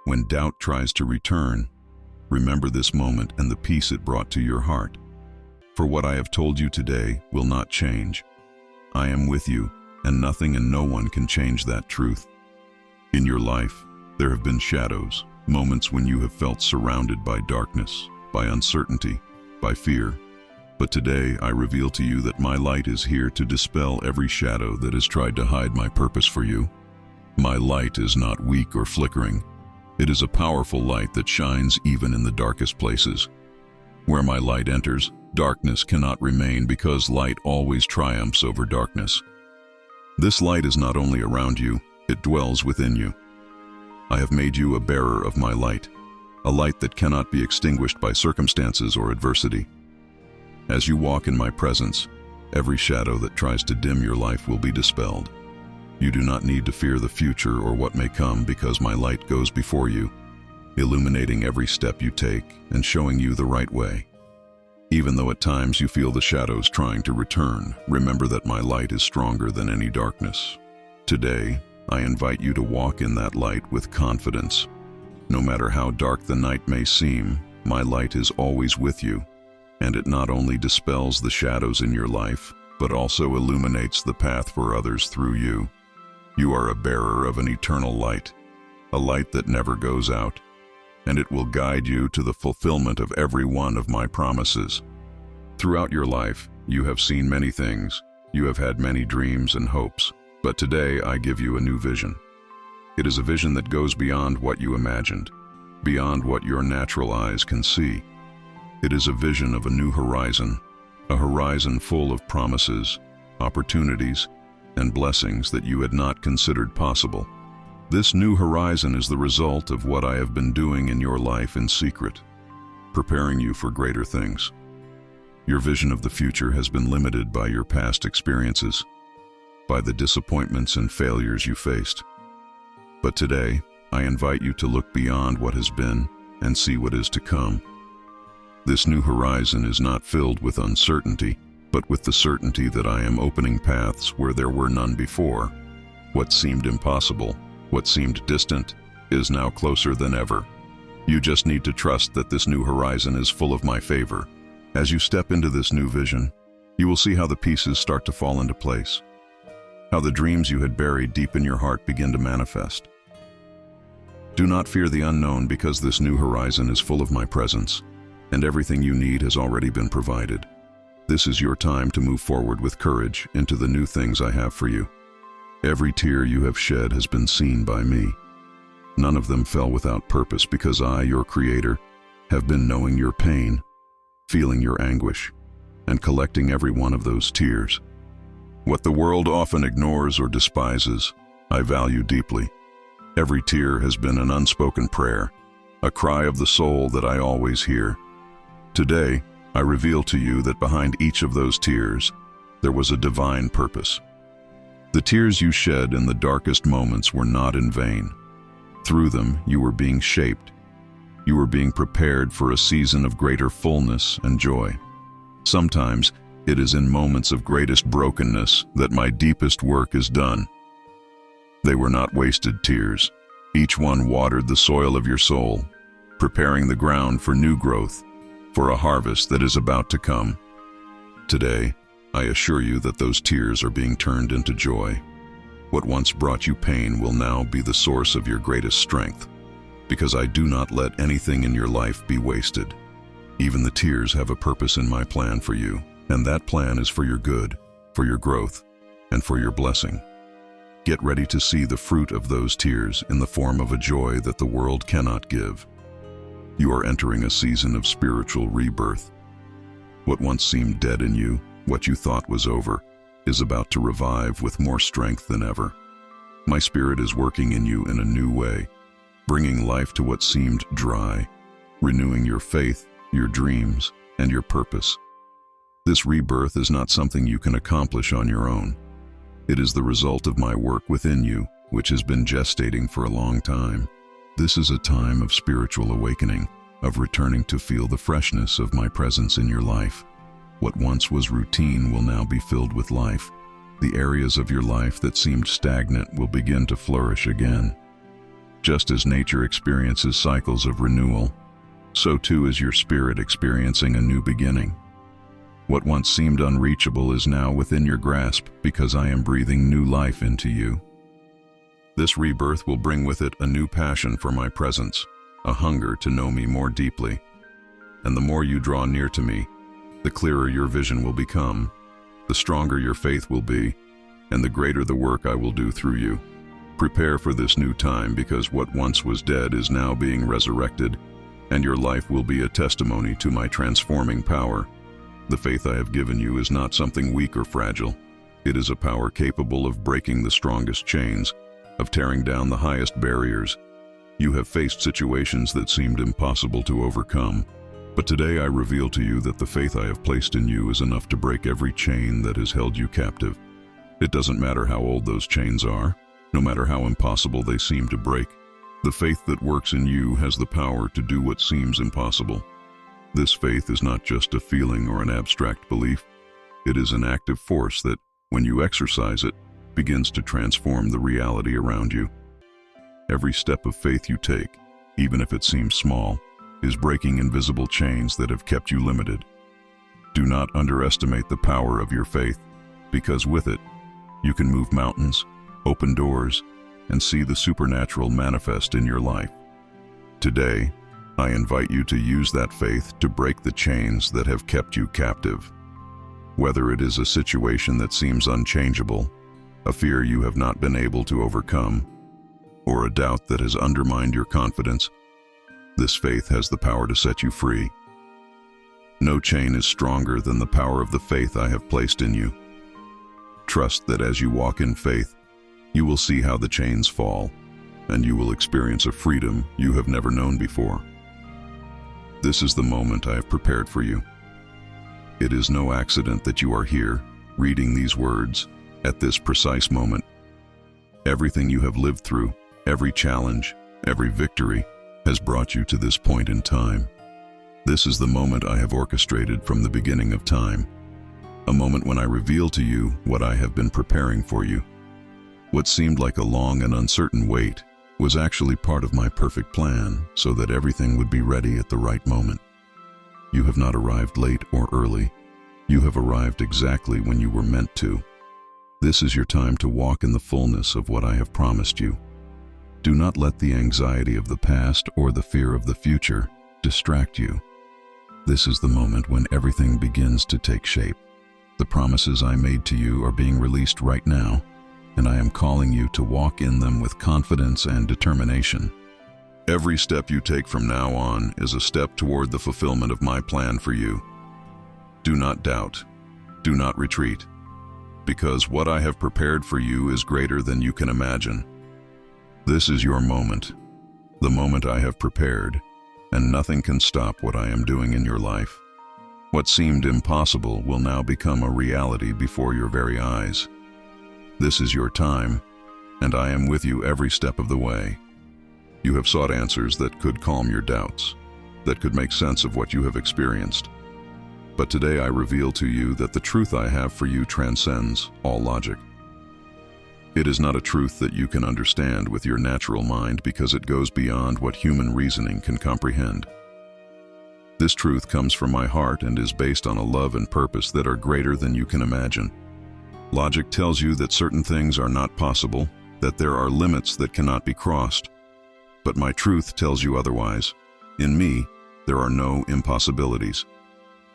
when doubt tries to return, remember this moment and the peace it brought to your heart. For what I have told you today will not change. I am with you, and nothing and no one can change that truth. In your life, there have been shadows, moments when you have felt surrounded by darkness, by uncertainty, by fear. But today I reveal to you that my light is here to dispel every shadow that has tried to hide my purpose for you. My light is not weak or flickering. It is a powerful light that shines even in the darkest places. Where my light enters, darkness cannot remain, because light always triumphs over darkness. This light is not only around you, it dwells within you. I have made you a bearer of my light, a light that cannot be extinguished by circumstances or adversity. As you walk in my presence, every shadow that tries to dim your life will be dispelled. You do not need to fear the future or what may come, because my light goes before you, illuminating every step you take and showing you the right way. Even though at times you feel the shadows trying to return, remember that my light is stronger than any darkness. Today, I invite you to walk in that light with confidence. No matter how dark the night may seem, my light is always with you, and it not only dispels the shadows in your life, but also illuminates the path for others through you. You are a bearer of an eternal light, a light that never goes out, and it will guide you to the fulfillment of every one of my promises. Throughout your life, you have seen many things, you have had many dreams and hopes, but today I give you a new vision. It is a vision that goes beyond what you imagined. beyond what your natural eyes can see. It is a vision of a new horizon, a horizon full of promises, opportunities, and blessings that you had not considered possible. This new horizon is the result of what I have been doing in your life in secret, preparing you for greater things. Your vision of the future has been limited by your past experiences, by the disappointments and failures you faced. But today, I invite you to look beyond what has been and see what is to come. This new horizon is not filled with uncertainty, but with the certainty that I am opening paths where there were none before. What seemed impossible, what seemed distant, is now closer than ever. You just need to trust that this new horizon is full of my favor. As you step into this new vision, you will see how the pieces start to fall into place, how the dreams you had buried deep in your heart begin to manifest. Do not fear the unknown, because this new horizon is full of my presence, and everything you need has already been provided. This is your time to move forward with courage into the new things I have for you. Every tear you have shed has been seen by me. None of them fell without purpose, because I, your Creator, have been knowing your pain, feeling your anguish, and collecting every one of those tears. What the world often ignores or despises, I value deeply. Every tear has been an unspoken prayer, a cry of the soul that I always hear. Today, I reveal to you that behind each of those tears, there was a divine purpose. The tears you shed in the darkest moments were not in vain. Through them, you were being shaped. You were being prepared for a season of greater fullness and joy. Sometimes, it is in moments of greatest brokenness that my deepest work is done. They were not wasted tears. Each one watered the soil of your soul, preparing the ground for new growth, for a harvest that is about to come. Today, I assure you that those tears are being turned into joy. What once brought you pain will now be the source of your greatest strength, because I do not let anything in your life be wasted. Even the tears have a purpose in my plan for you, and that plan is for your good, for your growth, and for your blessing. Get ready to see the fruit of those tears in the form of a joy that the world cannot give. You are entering a season of spiritual rebirth. What once seemed dead in you, what you thought was over, is about to revive with more strength than ever. My Spirit is working in you in a new way, bringing life to what seemed dry, renewing your faith, your dreams, and your purpose. This rebirth is not something you can accomplish on your own. It is the result of my work within you, which has been gestating for a long time. This is a time of spiritual awakening, of returning to feel the freshness of my presence in your life. What once was routine will now be filled with life. The areas of your life that seemed stagnant will begin to flourish again. Just as nature experiences cycles of renewal, so too is your spirit experiencing a new beginning. What once seemed unreachable is now within your grasp, because I am breathing new life into you. This rebirth will bring with it a new passion for my presence, a hunger to know me more deeply. And the more you draw near to me, the clearer your vision will become, the stronger your faith will be, and the greater the work I will do through you. Prepare for this new time, because what once was dead is now being resurrected, and your life will be a testimony to my transforming power. The faith I have given you is not something weak or fragile. It is a power capable of breaking the strongest chains, of tearing down the highest barriers. You have faced situations that seemed impossible to overcome, but today I reveal to you that the faith I have placed in you is enough to break every chain that has held you captive. It doesn't matter how old those chains are, no matter how impossible they seem to break. The faith that works in you has the power to do what seems impossible. This faith is not just a feeling or an abstract belief. It is an active force that, when you exercise it, begins to transform the reality around you. Every step of faith you take, even if it seems small, is breaking invisible chains that have kept you limited. Do not underestimate the power of your faith, because with it, you can move mountains, open doors, and see the supernatural manifest in your life. Today, I invite you to use that faith to break the chains that have kept you captive. Whether it is a situation that seems unchangeable, a fear you have not been able to overcome, or a doubt that has undermined your confidence, This faith has the power to set you free. No chain is stronger than the power of the faith I have placed in you. Trust that as you walk in faith, you will see how the chains fall, and you will experience a freedom you have never known before. This is the moment I have prepared for you. It is no accident that you are here, reading these words, at this precise moment. Everything you have lived through, every challenge, every victory, has brought you to this point in time. This is the moment I have orchestrated from the beginning of time. A moment when I reveal to you what I have been preparing for you. What seemed like a long and uncertain wait was actually part of my perfect plan, so that everything would be ready at the right moment. You have not arrived late or early. You have arrived exactly when you were meant to. This is your time to walk in the fullness of what I have promised you. Do not let the anxiety of the past or the fear of the future distract you. This is the moment when everything begins to take shape. The promises I made to you are being released right now, and I am calling you to walk in them with confidence and determination. Every step you take from now on is a step toward the fulfillment of my plan for you. Do not doubt. Do not retreat. Because what I have prepared for you is greater than you can imagine. This is your moment, the moment I have prepared, and nothing can stop what I am doing in your life. What seemed impossible will now become a reality before your very eyes. This is your time, and I am with you every step of the way. You have sought answers that could calm your doubts, that could make sense of what you have experienced. But today I reveal to you that the truth I have for you transcends all logic. It is not a truth that you can understand with your natural mind because it goes beyond what human reasoning can comprehend. This truth comes from my heart and is based on a love and purpose that are greater than you can imagine. Logic tells you that certain things are not possible, that there are limits that cannot be crossed. But my truth tells you otherwise. In me, there are no impossibilities.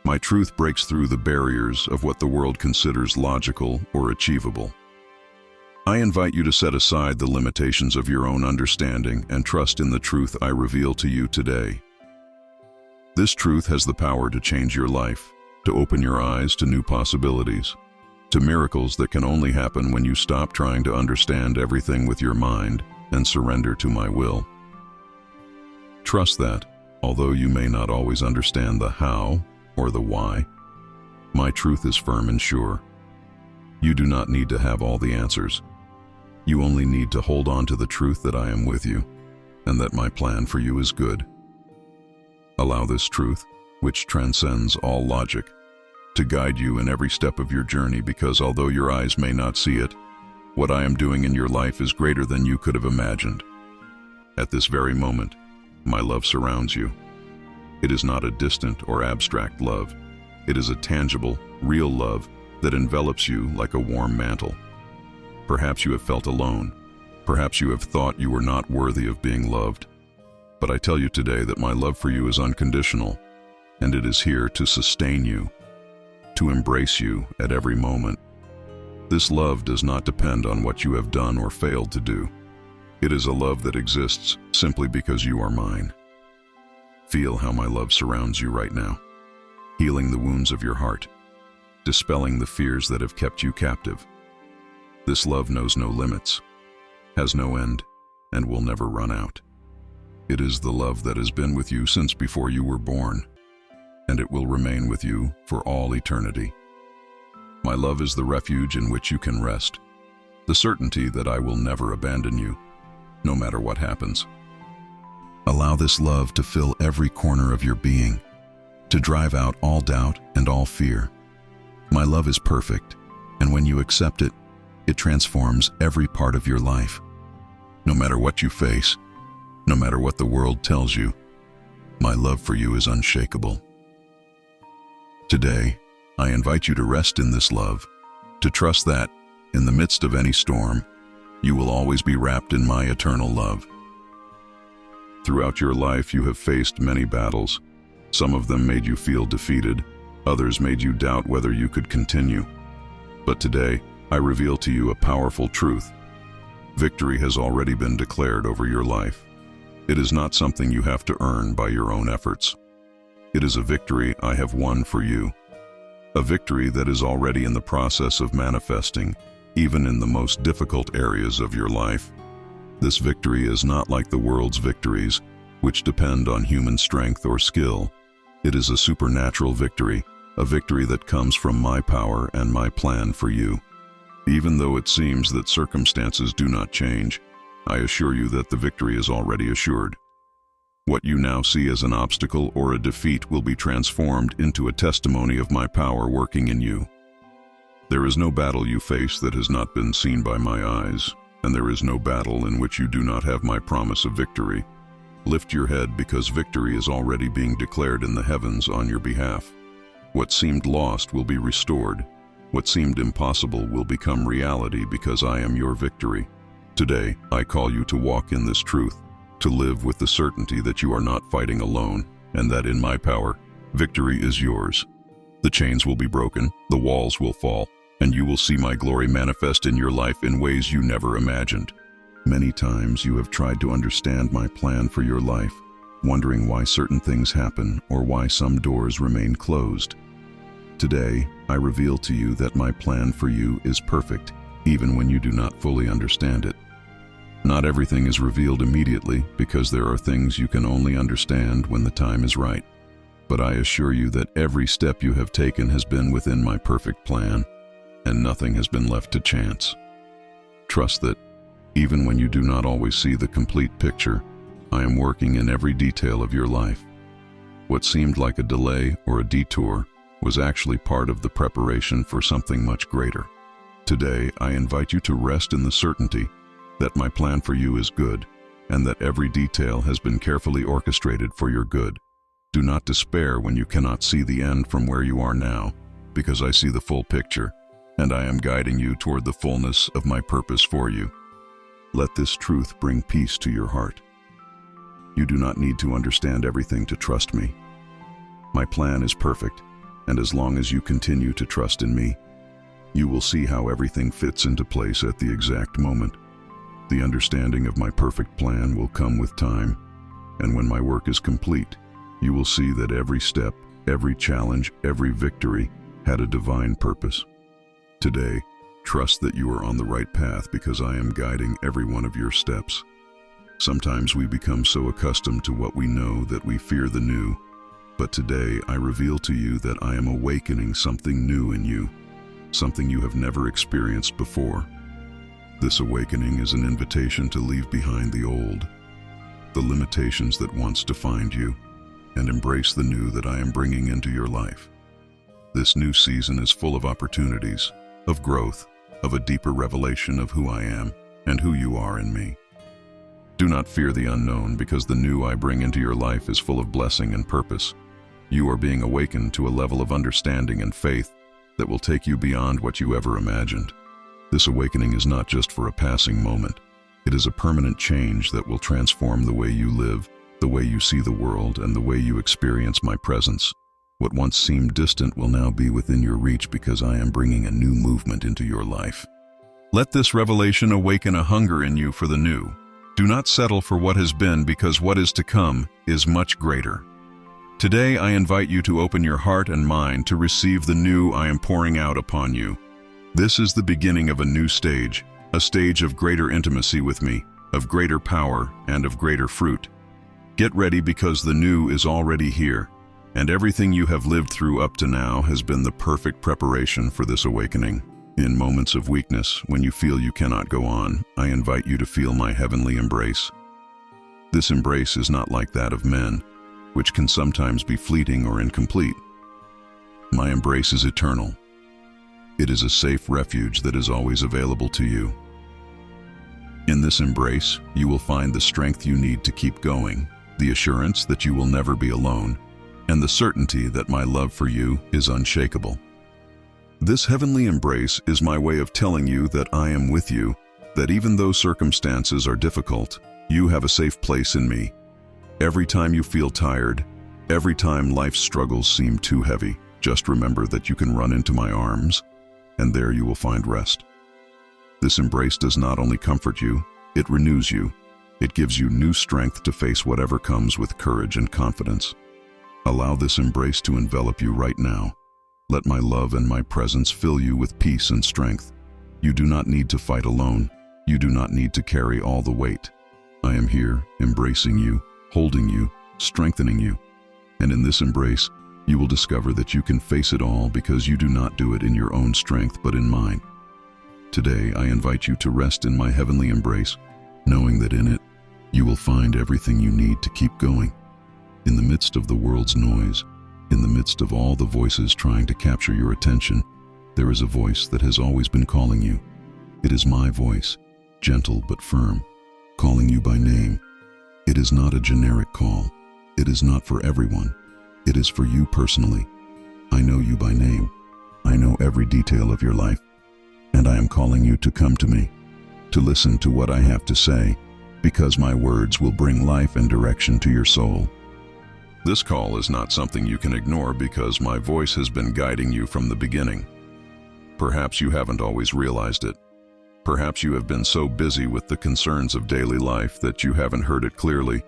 My truth breaks through the barriers of what the world considers logical or achievable. I invite you to set aside the limitations of your own understanding and trust in the truth I reveal to you today. This truth has the power to change your life, to open your eyes to new possibilities, to miracles that can only happen when you stop trying to understand everything with your mind and surrender to my will. Trust that, although you may not always understand the how or the why, my truth is firm and sure. You do not need to have all the answers. You only need to hold on to the truth that I am with you, and that my plan for you is good. Allow this truth, which transcends all logic, to guide you in every step of your journey, because although your eyes may not see it, what I am doing in your life is greater than you could have imagined. At this very moment, my love surrounds you. It is not a distant or abstract love. It is a tangible, real love that envelops you like a warm mantle. Perhaps you have felt alone. Perhaps you have thought you were not worthy of being loved. But I tell you today that my love for you is unconditional, and it is here to sustain you, to embrace you at every moment. This love does not depend on what you have done or failed to do. It is a love that exists simply because you are mine. Feel how my love surrounds you right now, healing the wounds of your heart, dispelling the fears that have kept you captive. This love knows no limits, has no end, and will never run out. It is the love that has been with you since before you were born, and it will remain with you for all eternity. My love is the refuge in which you can rest, the certainty that I will never abandon you, no matter what happens. Allow this love to fill every corner of your being, to drive out all doubt and all fear. My love is perfect, and when you accept it, it transforms every part of your life. No matter what you face, no matter what the world tells you, my love for you is unshakable. Today, I invite you to rest in this love, to trust that, in the midst of any storm, you will always be wrapped in my eternal love. Throughout your life, you have faced many battles. Some of them made you feel defeated, others made you doubt whether you could continue. But today, I reveal to you a powerful truth. Victory has already been declared over your life. It is not something you have to earn by your own efforts. It is a victory I have won for you. A victory that is already in the process of manifesting, even in the most difficult areas of your life. This victory is not like the world's victories, which depend on human strength or skill. It is a supernatural victory, a victory that comes from my power and my plan for you. Even though it seems that circumstances do not change, I assure you that the victory is already assured. What you now see as an obstacle or a defeat will be transformed into a testimony of my power working in you. There is no battle you face that has not been seen by my eyes, and there is no battle in which you do not have my promise of victory. Lift your head because victory is already being declared in the heavens on your behalf. What seemed lost will be restored. What seemed impossible will become reality because I am your victory. Today, I call you to walk in this truth, to live with the certainty that you are not fighting alone, and that in my power, victory is yours. The chains will be broken, the walls will fall, and you will see my glory manifest in your life in ways you never imagined. Many times you have tried to understand my plan for your life, wondering why certain things happen or why some doors remain closed. Today, I reveal to you that my plan for you is perfect, even when you do not fully understand it. Not everything is revealed immediately because there are things you can only understand when the time is right. But I assure you that every step you have taken has been within my perfect plan, and nothing has been left to chance. Trust that, even when you do not always see the complete picture, I am working in every detail of your life. What seemed like a delay or a detour was actually part of the preparation for something much greater. Today, I invite you to rest in the certainty that my plan for you is good, and that every detail has been carefully orchestrated for your good. Do not despair when you cannot see the end from where you are now, because I see the full picture, and I am guiding you toward the fullness of my purpose for you. Let this truth bring peace to your heart. You do not need to understand everything to trust me. My plan is perfect, and as long as you continue to trust in me, you will see how everything fits into place at the exact moment. The understanding of my perfect plan will come with time, and when my work is complete, you will see that every step, every challenge, every victory had a divine purpose. Today, trust that you are on the right path because I am guiding every one of your steps. Sometimes we become so accustomed to what we know that we fear the new, but today I reveal to you that I am awakening something new in you, something you have never experienced before. This awakening is an invitation to leave behind the old, the limitations that once defined you, and embrace the new that I am bringing into your life. This new season is full of opportunities, of growth, of a deeper revelation of who I am and who you are in me. Do not fear the unknown because the new I bring into your life is full of blessing and purpose. You are being awakened to a level of understanding and faith that will take you beyond what you ever imagined. This awakening is not just for a passing moment. It is a permanent change that will transform the way you live, the way you see the world, and the way you experience my presence. What once seemed distant will now be within your reach because I am bringing a new movement into your life. Let this revelation awaken a hunger in you for the new. Do not settle for what has been because what is to come is much greater. Today I invite you to open your heart and mind to receive the new I am pouring out upon you. This is the beginning of a new stage, a stage of greater intimacy with me, of greater power, and of greater fruit. Get ready because the new is already here, and everything you have lived through up to now has been the perfect preparation for this awakening. In moments of weakness, when you feel you cannot go on, I invite you to feel my heavenly embrace. This embrace is not like that of men, which can sometimes be fleeting or incomplete. My embrace is eternal. It is a safe refuge that is always available to you. In this embrace, you will find the strength you need to keep going, the assurance that you will never be alone, and the certainty that my love for you is unshakable. This heavenly embrace is my way of telling you that I am with you, that even though circumstances are difficult, you have a safe place in me. Every time you feel tired, every time life's struggles seem too heavy, just remember that you can run into my arms, and there you will find rest. This embrace does not only comfort you, it renews you. It gives you new strength to face whatever comes with courage and confidence. Allow this embrace to envelop you right now. Let my love and my presence fill you with peace and strength. You do not need to fight alone. You do not need to carry all the weight. I am here, embracing you, holding you, strengthening you. And in this embrace, you will discover that you can face it all because you do not do it in your own strength but in mine. Today, I invite you to rest in my heavenly embrace, knowing that in it, you will find everything you need to keep going. In the midst of the world's noise, in the midst of all the voices trying to capture your attention, there is a voice that has always been calling you. It is my voice, gentle but firm, calling you by name. It is not a generic call. It is not for everyone. It is for you personally. I know you by name. I know every detail of your life. And I am calling you to come to me, to listen to what I have to say, because my words will bring life and direction to your soul. This call is not something you can ignore because my voice has been guiding you from the beginning. Perhaps you haven't always realized it. Perhaps you have been so busy with the concerns of daily life that you haven't heard it clearly.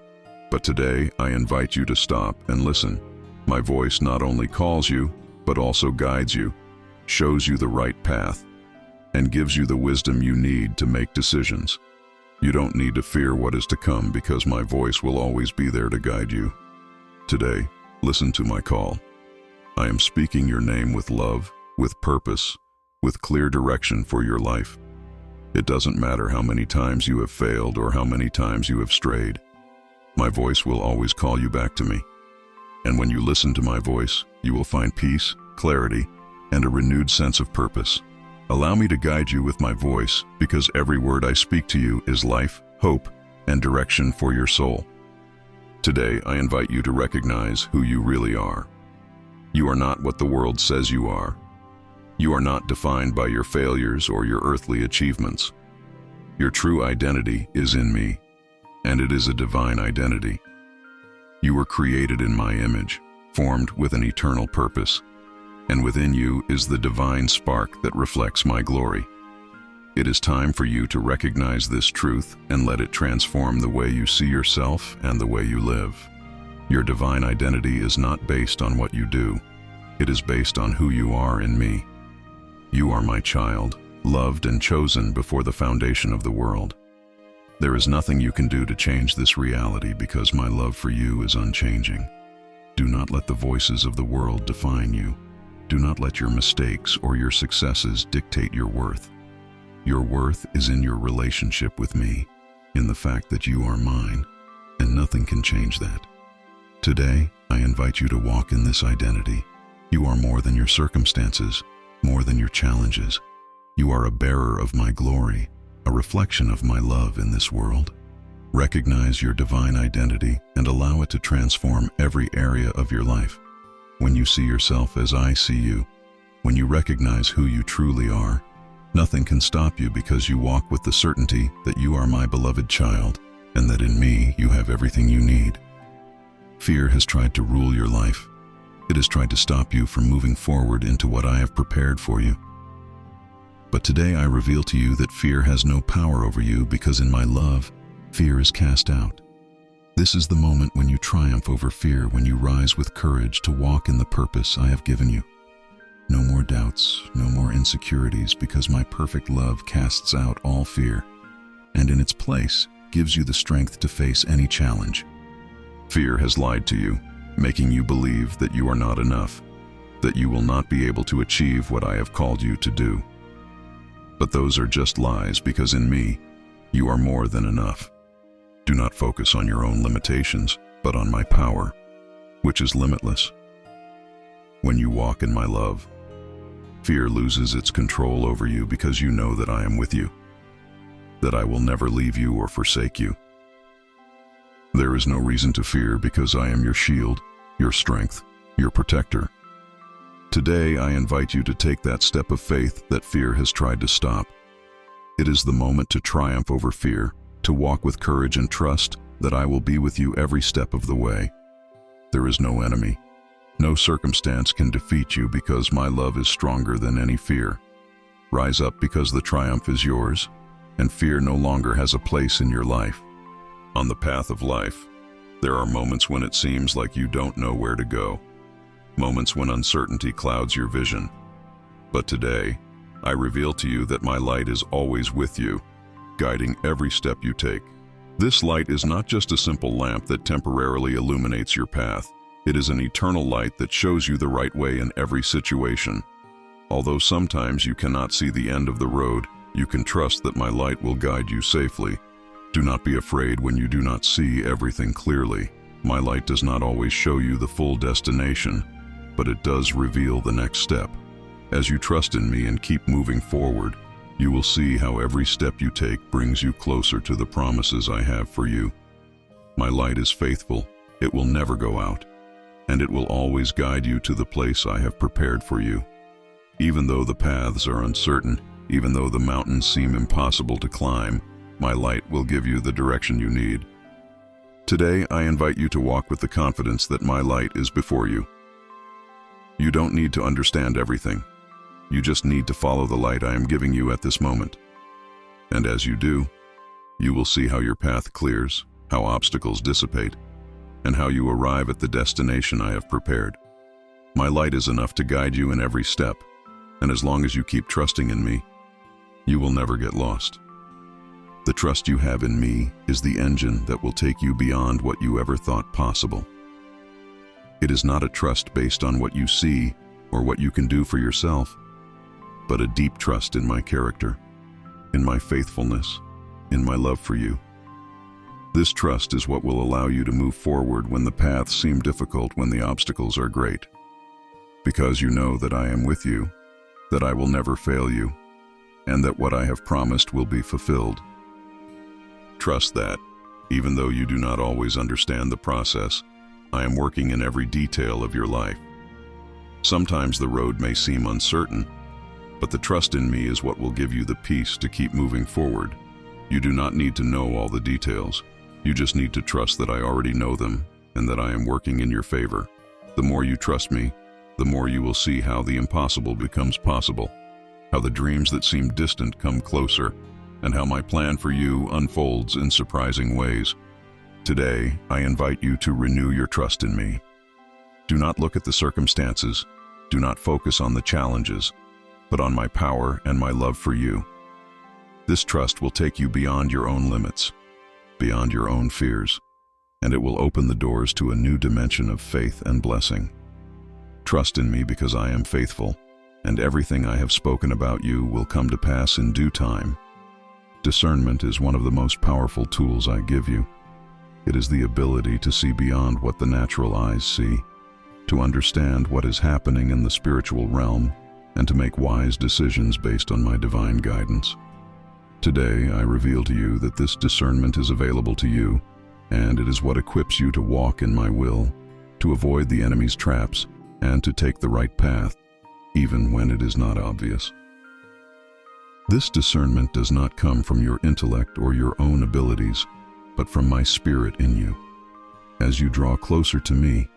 But today, I invite you to stop and listen. My voice not only calls you, but also guides you, shows you the right path, and gives you the wisdom you need to make decisions. You don't need to fear what is to come because my voice will always be there to guide you. Today, listen to my call. I am speaking your name with love, with purpose, with clear direction for your life. It doesn't matter how many times you have failed or how many times you have strayed. My voice will always call you back to me. And when you listen to my voice, you will find peace, clarity, and a renewed sense of purpose. Allow me to guide you with my voice, because every word I speak to you is life, hope, and direction for your soul. Today, I invite you to recognize who you really are. You are not what the world says you are. You are not defined by your failures or your earthly achievements. Your true identity is in me, and it is a divine identity. You were created in my image, formed with an eternal purpose, and within you is the divine spark that reflects my glory. It is time for you to recognize this truth and let it transform the way you see yourself and the way you live. Your divine identity is not based on what you do. It is based on who you are in me. You are my child, loved and chosen before the foundation of the world. There is nothing you can do to change this reality because my love for you is unchanging. Do not let the voices of the world define you. Do not let your mistakes or your successes dictate your worth. Your worth is in your relationship with me, in the fact that you are mine, and nothing can change that. Today, I invite you to walk in this identity. You are more than your circumstances, more than your challenges. You are a bearer of my glory, a reflection of my love in this world. Recognize your divine identity and allow it to transform every area of your life. When you see yourself as I see you, when you recognize who you truly are, nothing can stop you because you walk with the certainty that you are my beloved child and that in me you have everything you need. Fear has tried to rule your life. It has tried to stop you from moving forward into what I have prepared for you. But today I reveal to you that fear has no power over you because in my love, fear is cast out. This is the moment when you triumph over fear, when you rise with courage to walk in the purpose I have given you. No more doubts, no more insecurities, because my perfect love casts out all fear, and in its place gives you the strength to face any challenge. Fear has lied to you, making you believe that you are not enough, that you will not be able to achieve what I have called you to do. But those are just lies, because in me, you are more than enough. Do not focus on your own limitations, but on my power, which is limitless. When you walk in my love, fear loses its control over you because you know that I am with you, that I will never leave you or forsake you. There is no reason to fear because I am your shield, your strength, your protector. Today, I invite you to take that step of faith that fear has tried to stop. It is the moment to triumph over fear, to walk with courage and trust that I will be with you every step of the way. There is no enemy, no circumstance can defeat you because my love is stronger than any fear. Rise up because the triumph is yours, and fear no longer has a place in your life. On the path of life, there are moments when it seems like you don't know where to go, moments when uncertainty clouds your vision. But today, I reveal to you that my light is always with you, guiding every step you take. This light is not just a simple lamp that temporarily illuminates your path. It is an eternal light that shows you the right way in every situation. Although sometimes you cannot see the end of the road, you can trust that my light will guide you safely. Do not be afraid when you do not see everything clearly. My light does not always show you the full destination, but it does reveal the next step. As you trust in me and keep moving forward, you will see how every step you take brings you closer to the promises I have for you. My light is faithful, it will never go out, and it will always guide you to the place I have prepared for you. Even though the paths are uncertain, even though the mountains seem impossible to climb, my light will give you the direction you need. Today, I invite you to walk with the confidence that my light is before you. You don't need to understand everything. You just need to follow the light I am giving you at this moment. And as you do, you will see how your path clears, how obstacles dissipate, and how you arrive at the destination I have prepared. My light is enough to guide you in every step, and as long as you keep trusting in me, you will never get lost. The trust you have in me is the engine that will take you beyond what you ever thought possible. It is not a trust based on what you see or what you can do for yourself, but a deep trust in my character, in my faithfulness, in my love for you. This trust is what will allow you to move forward when the paths seem difficult, when the obstacles are great. Because you know that I am with you, that I will never fail you, and that what I have promised will be fulfilled. Trust that, even though you do not always understand the process, I am working in every detail of your life. Sometimes the road may seem uncertain, but the trust in me is what will give you the peace to keep moving forward. You do not need to know all the details. You just need to trust that I already know them and that I am working in your favor. The more you trust me, the more you will see how the impossible becomes possible, how the dreams that seem distant come closer, and how my plan for you unfolds in surprising ways. Today, I invite you to renew your trust in me. Do not look at the circumstances. Do not focus on the challenges, but on my power and my love for you. This trust will take you beyond your own limits, beyond your own fears, and it will open the doors to a new dimension of faith and blessing. Trust in me because I am faithful, and everything I have spoken about you will come to pass in due time. Discernment is one of the most powerful tools I give you. It is the ability to see beyond what the natural eyes see, to understand what is happening in the spiritual realm, and to make wise decisions based on my divine guidance. Today, I reveal to you that this discernment is available to you, and it is what equips you to walk in my will, to avoid the enemy's traps, and to take the right path, even when it is not obvious. This discernment does not come from your intellect or your own abilities, but from my spirit in you. As you draw closer to me,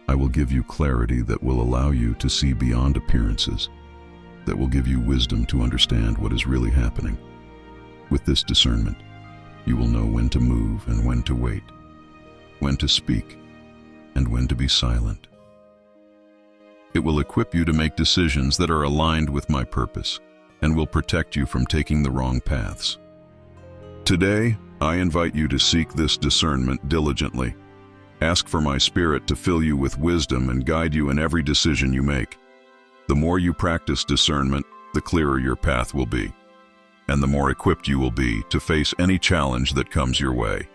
I will give you clarity that will allow you to see beyond appearances, that will give you wisdom to understand what is really happening. With this discernment, you will know when to move and when to wait, when to speak and when to be silent. It will equip you to make decisions that are aligned with my purpose and will protect you from taking the wrong paths. Today, I invite you to seek this discernment diligently. Ask for my spirit to fill you with wisdom and guide you in every decision you make. The more you practice discernment, the clearer your path will be, and the more equipped you will be to face any challenge that comes your way.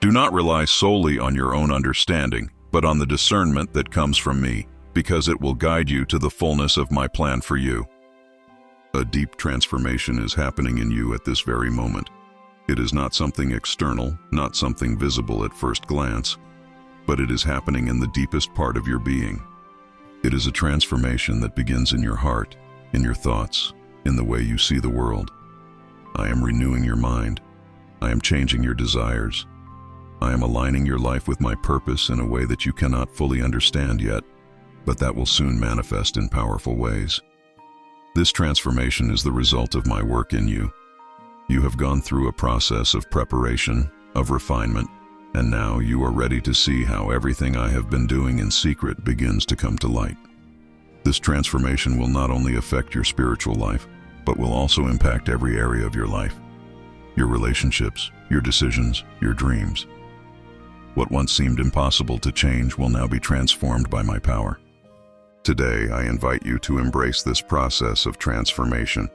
Do not rely solely on your own understanding, but on the discernment that comes from me, because it will guide you to the fullness of my plan for you. A deep transformation is happening in you at this very moment. It is not something external, not something visible at first glance, but it is happening in the deepest part of your being. It is a transformation that begins in your heart, in your thoughts, in the way you see the world. I am renewing your mind. I am changing your desires. I am aligning your life with my purpose in a way that you cannot fully understand yet, but that will soon manifest in powerful ways. This transformation is the result of my work in you. You have gone through a process of preparation, of refinement, and now you are ready to see how everything I have been doing in secret begins to come to light. This transformation will not only affect your spiritual life, but will also impact every area of your life. Your relationships, your decisions, your dreams. What once seemed impossible to change will now be transformed by my power. Today, I invite you to embrace this process of transformation.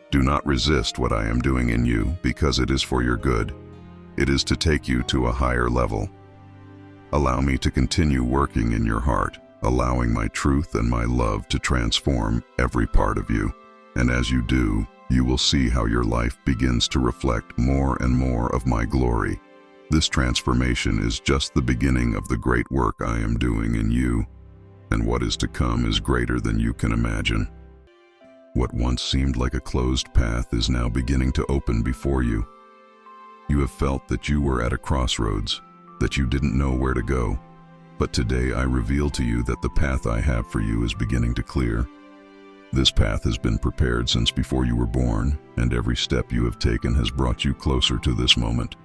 Do not resist what I am doing in you, because it is for your good. It is to take you to a higher level. Allow me to continue working in your heart, allowing my truth and my love to transform every part of you. And as you do, you will see how your life begins to reflect more and more of my glory. This transformation is just the beginning of the great work I am doing in you, and what is to come is greater than you can imagine. What once seemed like a closed path is now beginning to open before you. You have felt that you were at a crossroads, that you didn't know where to go, but today I reveal to you that the path I have for you is beginning to clear. This path has been prepared since before you were born, and every step you have taken has brought you closer to this moment.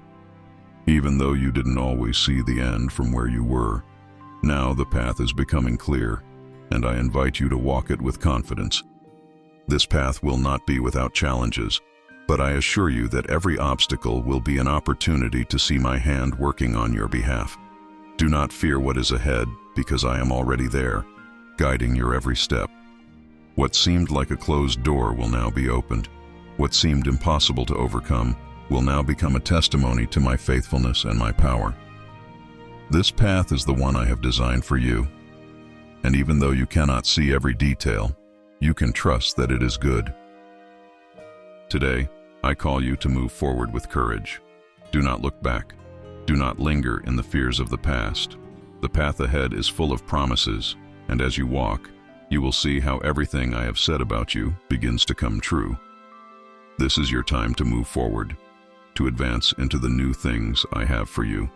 Even though you didn't always see the end from where you were, now the path is becoming clear, and I invite you to walk it with confidence. This path will not be without challenges, but I assure you that every obstacle will be an opportunity to see my hand working on your behalf. Do not fear what is ahead, because I am already there, guiding your every step. What seemed like a closed door will now be opened. What seemed impossible to overcome will now become a testimony to my faithfulness and my power. This path is the one I have designed for you, and even though you cannot see every detail, you can trust that it is good. Today, I call you to move forward with courage. Do not look back. Do not linger in the fears of the past. The path ahead is full of promises, and as you walk, you will see how everything I have said about you begins to come true. This is your time to move forward, to advance into the new things I have for you.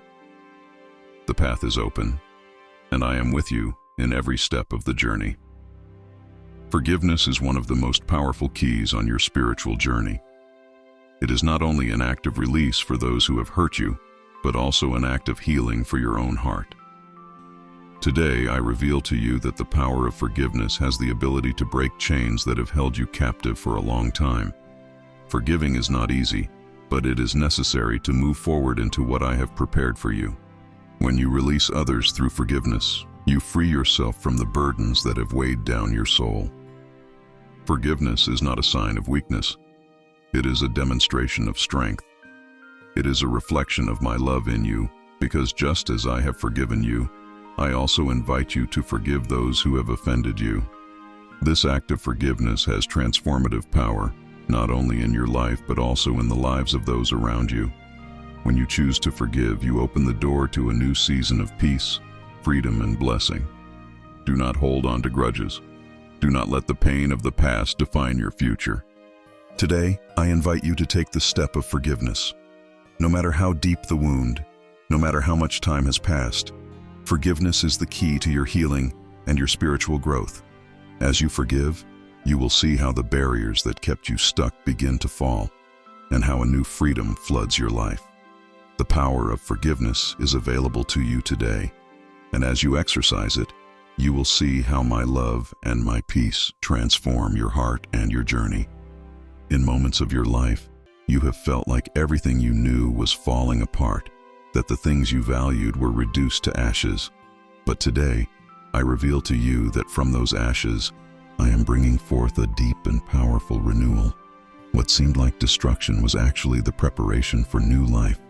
The path is open, and I am with you in every step of the journey. Forgiveness is one of the most powerful keys on your spiritual journey. It is not only an act of release for those who have hurt you, but also an act of healing for your own heart. Today, I reveal to you that the power of forgiveness has the ability to break chains that have held you captive for a long time. Forgiving is not easy, but it is necessary to move forward into what I have prepared for you. When you release others through forgiveness, you free yourself from the burdens that have weighed down your soul. Forgiveness is not a sign of weakness. It is a demonstration of strength. It is a reflection of my love in you, because just as I have forgiven you, I also invite you to forgive those who have offended you. This act of forgiveness has transformative power, not only in your life but also in the lives of those around you. When you choose to forgive, you open the door to a new season of peace, freedom, and blessing. Do not hold on to grudges. Do not let the pain of the past define your future. Today, I invite you to take the step of forgiveness. No matter how deep the wound, no matter how much time has passed, forgiveness is the key to your healing and your spiritual growth. As you forgive, you will see how the barriers that kept you stuck begin to fall, and how a new freedom floods your life. The power of forgiveness is available to you today, and as you exercise it, you will see how my love and my peace transform your heart and your journey. In moments of your life, you have felt like everything you knew was falling apart, that the things you valued were reduced to ashes. But today, I reveal to you that from those ashes, I am bringing forth a deep and powerful renewal. What seemed like destruction was actually the preparation for new life,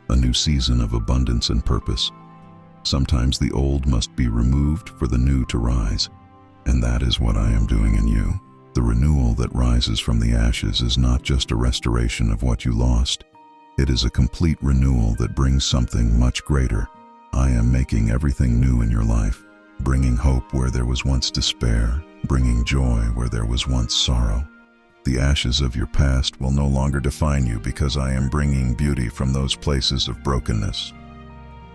a new season of abundance and purpose. Sometimes the old must be removed for the new to rise, and that is what I am doing in you. The renewal that rises from the ashes is not just a restoration of what you lost. It is a complete renewal that brings something much greater. I am making everything new in your life, bringing hope where there was once despair, bringing joy where there was once sorrow. The ashes of your past will no longer define you, because I am bringing beauty from those places of brokenness.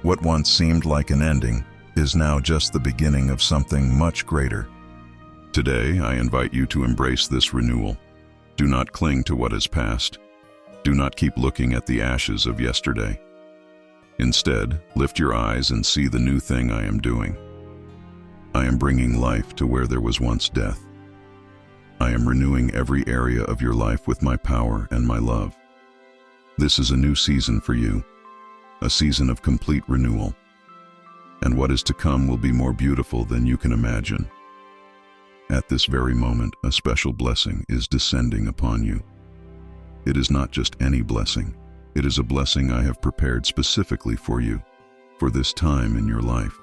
What once seemed like an ending is now just the beginning of something much greater. Today, I invite you to embrace this renewal. Do not cling to what is past. Do not keep looking at the ashes of yesterday. Instead, lift your eyes and see the new thing I am doing. I am bringing life to where there was once death. I am renewing every area of your life with my power and my love. This is a new season for you, a season of complete renewal. And what is to come will be more beautiful than you can imagine. At this very moment, a special blessing is descending upon you. It is not just any blessing. It is a blessing I have prepared specifically for you, for this time in your life.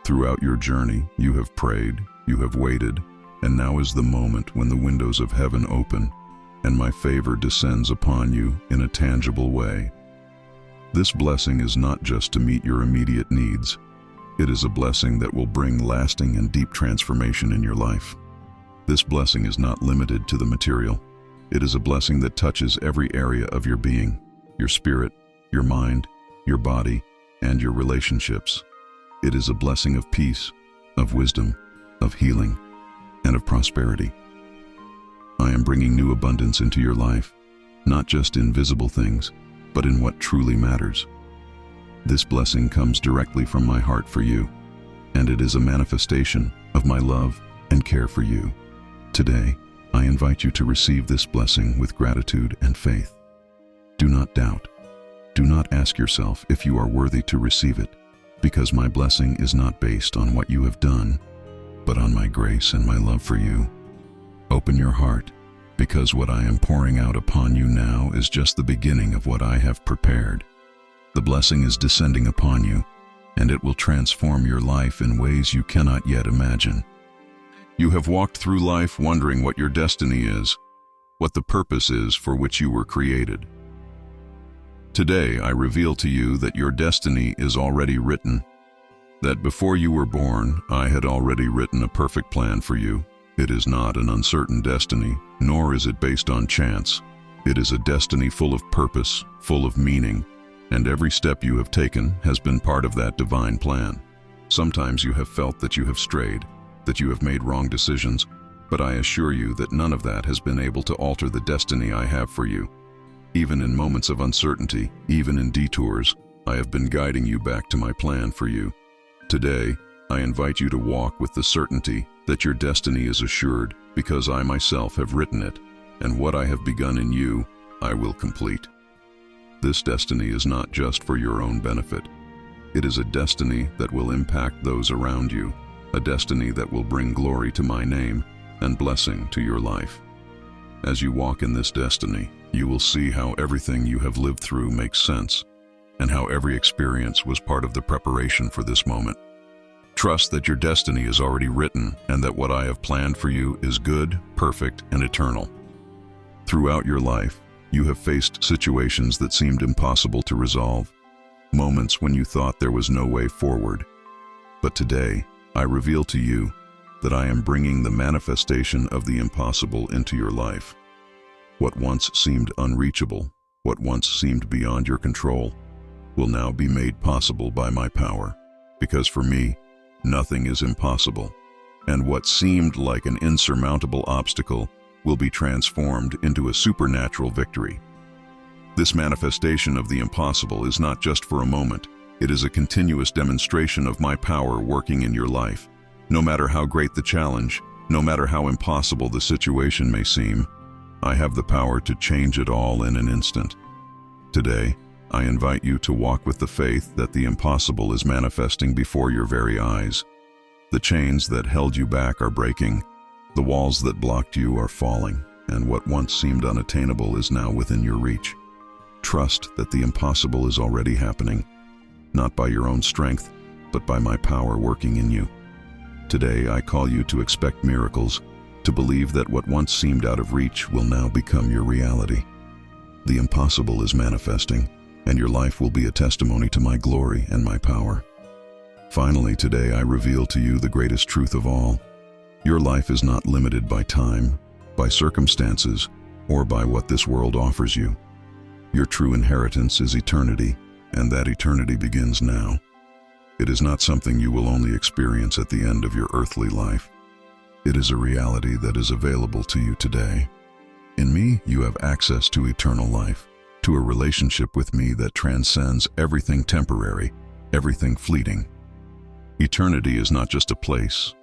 Throughout your journey, you have prayed, you have waited, and now is the moment when the windows of heaven open and my favor descends upon you in a tangible way. This blessing is not just to meet your immediate needs. It is a blessing that will bring lasting and deep transformation in your life. This blessing is not limited to the material. It is a blessing that touches every area of your being, your spirit, your mind, your body, and your relationships. It is a blessing of peace, of wisdom, of healing, and of prosperity. I am bringing new abundance into your life, not just in visible things, but in what truly matters. This blessing comes directly from my heart for you, and it is a manifestation of my love and care for you. Today, I invite you to receive this blessing with gratitude and faith. Do not doubt. Do not ask yourself if you are worthy to receive it, because my blessing is not based on what you have done, but on my grace and my love for you. Open your heart, because what I am pouring out upon you now is just the beginning of what I have prepared. The blessing is descending upon you, and it will transform your life in ways you cannot yet imagine. You have walked through life wondering what your destiny is, what the purpose is for which you were created. Today, I reveal to you that your destiny is already written, that before you were born, I had already written a perfect plan for you. It is not an uncertain destiny, nor is it based on chance. It is a destiny full of purpose, full of meaning, and every step you have taken has been part of that divine plan. Sometimes you have felt that you have strayed, that you have made wrong decisions, but I assure you that none of that has been able to alter the destiny I have for you. Even in moments of uncertainty, even in detours, I have been guiding you back to my plan for you. Today, I invite you to walk with the certainty that your destiny is assured because I myself have written it, and what I have begun in you, I will complete. This destiny is not just for your own benefit. It is a destiny that will impact those around you, a destiny that will bring glory to my name and blessing to your life. As you walk in this destiny, you will see how everything you have lived through makes sense, and how every experience was part of the preparation for this moment. Trust that your destiny is already written and that what I have planned for you is good, perfect, and eternal. Throughout your life, you have faced situations that seemed impossible to resolve, moments when you thought there was no way forward. But today, I reveal to you that I am bringing the manifestation of the impossible into your life. What once seemed unreachable, what once seemed beyond your control, will now be made possible by my power, because for me, nothing is impossible, and what seemed like an insurmountable obstacle will be transformed into a supernatural victory. This manifestation of the impossible is not just for a moment. It is a continuous demonstration of my power working in your life. No matter how great the challenge, no matter how impossible the situation may seem, I have the power to change it all in an instant. Today, I invite you to walk with the faith that the impossible is manifesting before your very eyes. The chains that held you back are breaking, the walls that blocked you are falling, and what once seemed unattainable is now within your reach. Trust that the impossible is already happening, not by your own strength, but by my power working in you. Today, I call you to expect miracles, to believe that what once seemed out of reach will now become your reality. The impossible is manifesting, and your life will be a testimony to my glory and my power. Finally, today I reveal to you the greatest truth of all. Your life is not limited by time, by circumstances, or by what this world offers you. Your true inheritance is eternity, and that eternity begins now. It is not something you will only experience at the end of your earthly life. It is a reality that is available to you today. In me, you have access to eternal life, to a relationship with me that transcends everything temporary, everything fleeting. Eternity is not just a place.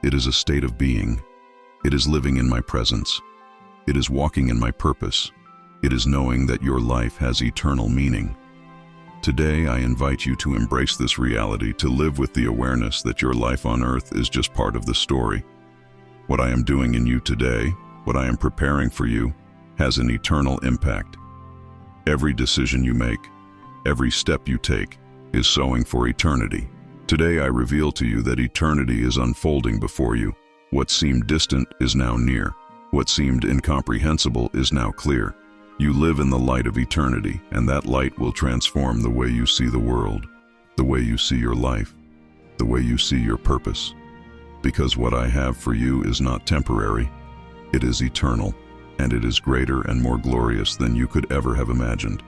It is a state of being. It is living in my presence. It is walking in my purpose. It is knowing that your life has eternal meaning. Today, I invite you to embrace this reality, to live with the awareness that your life on earth is just part of the story. What I am doing in you today, what I am preparing for you, has an eternal impact. Every decision you make, every step you take, is sowing for eternity. Today I reveal to you that eternity is unfolding before you. What seemed distant is now near. What seemed incomprehensible is now clear. You live in the light of eternity, and that light will transform the way you see the world, the way you see your life, the way you see your purpose. Because what I have for you is not temporary, it is eternal, and it is greater and more glorious than you could ever have imagined.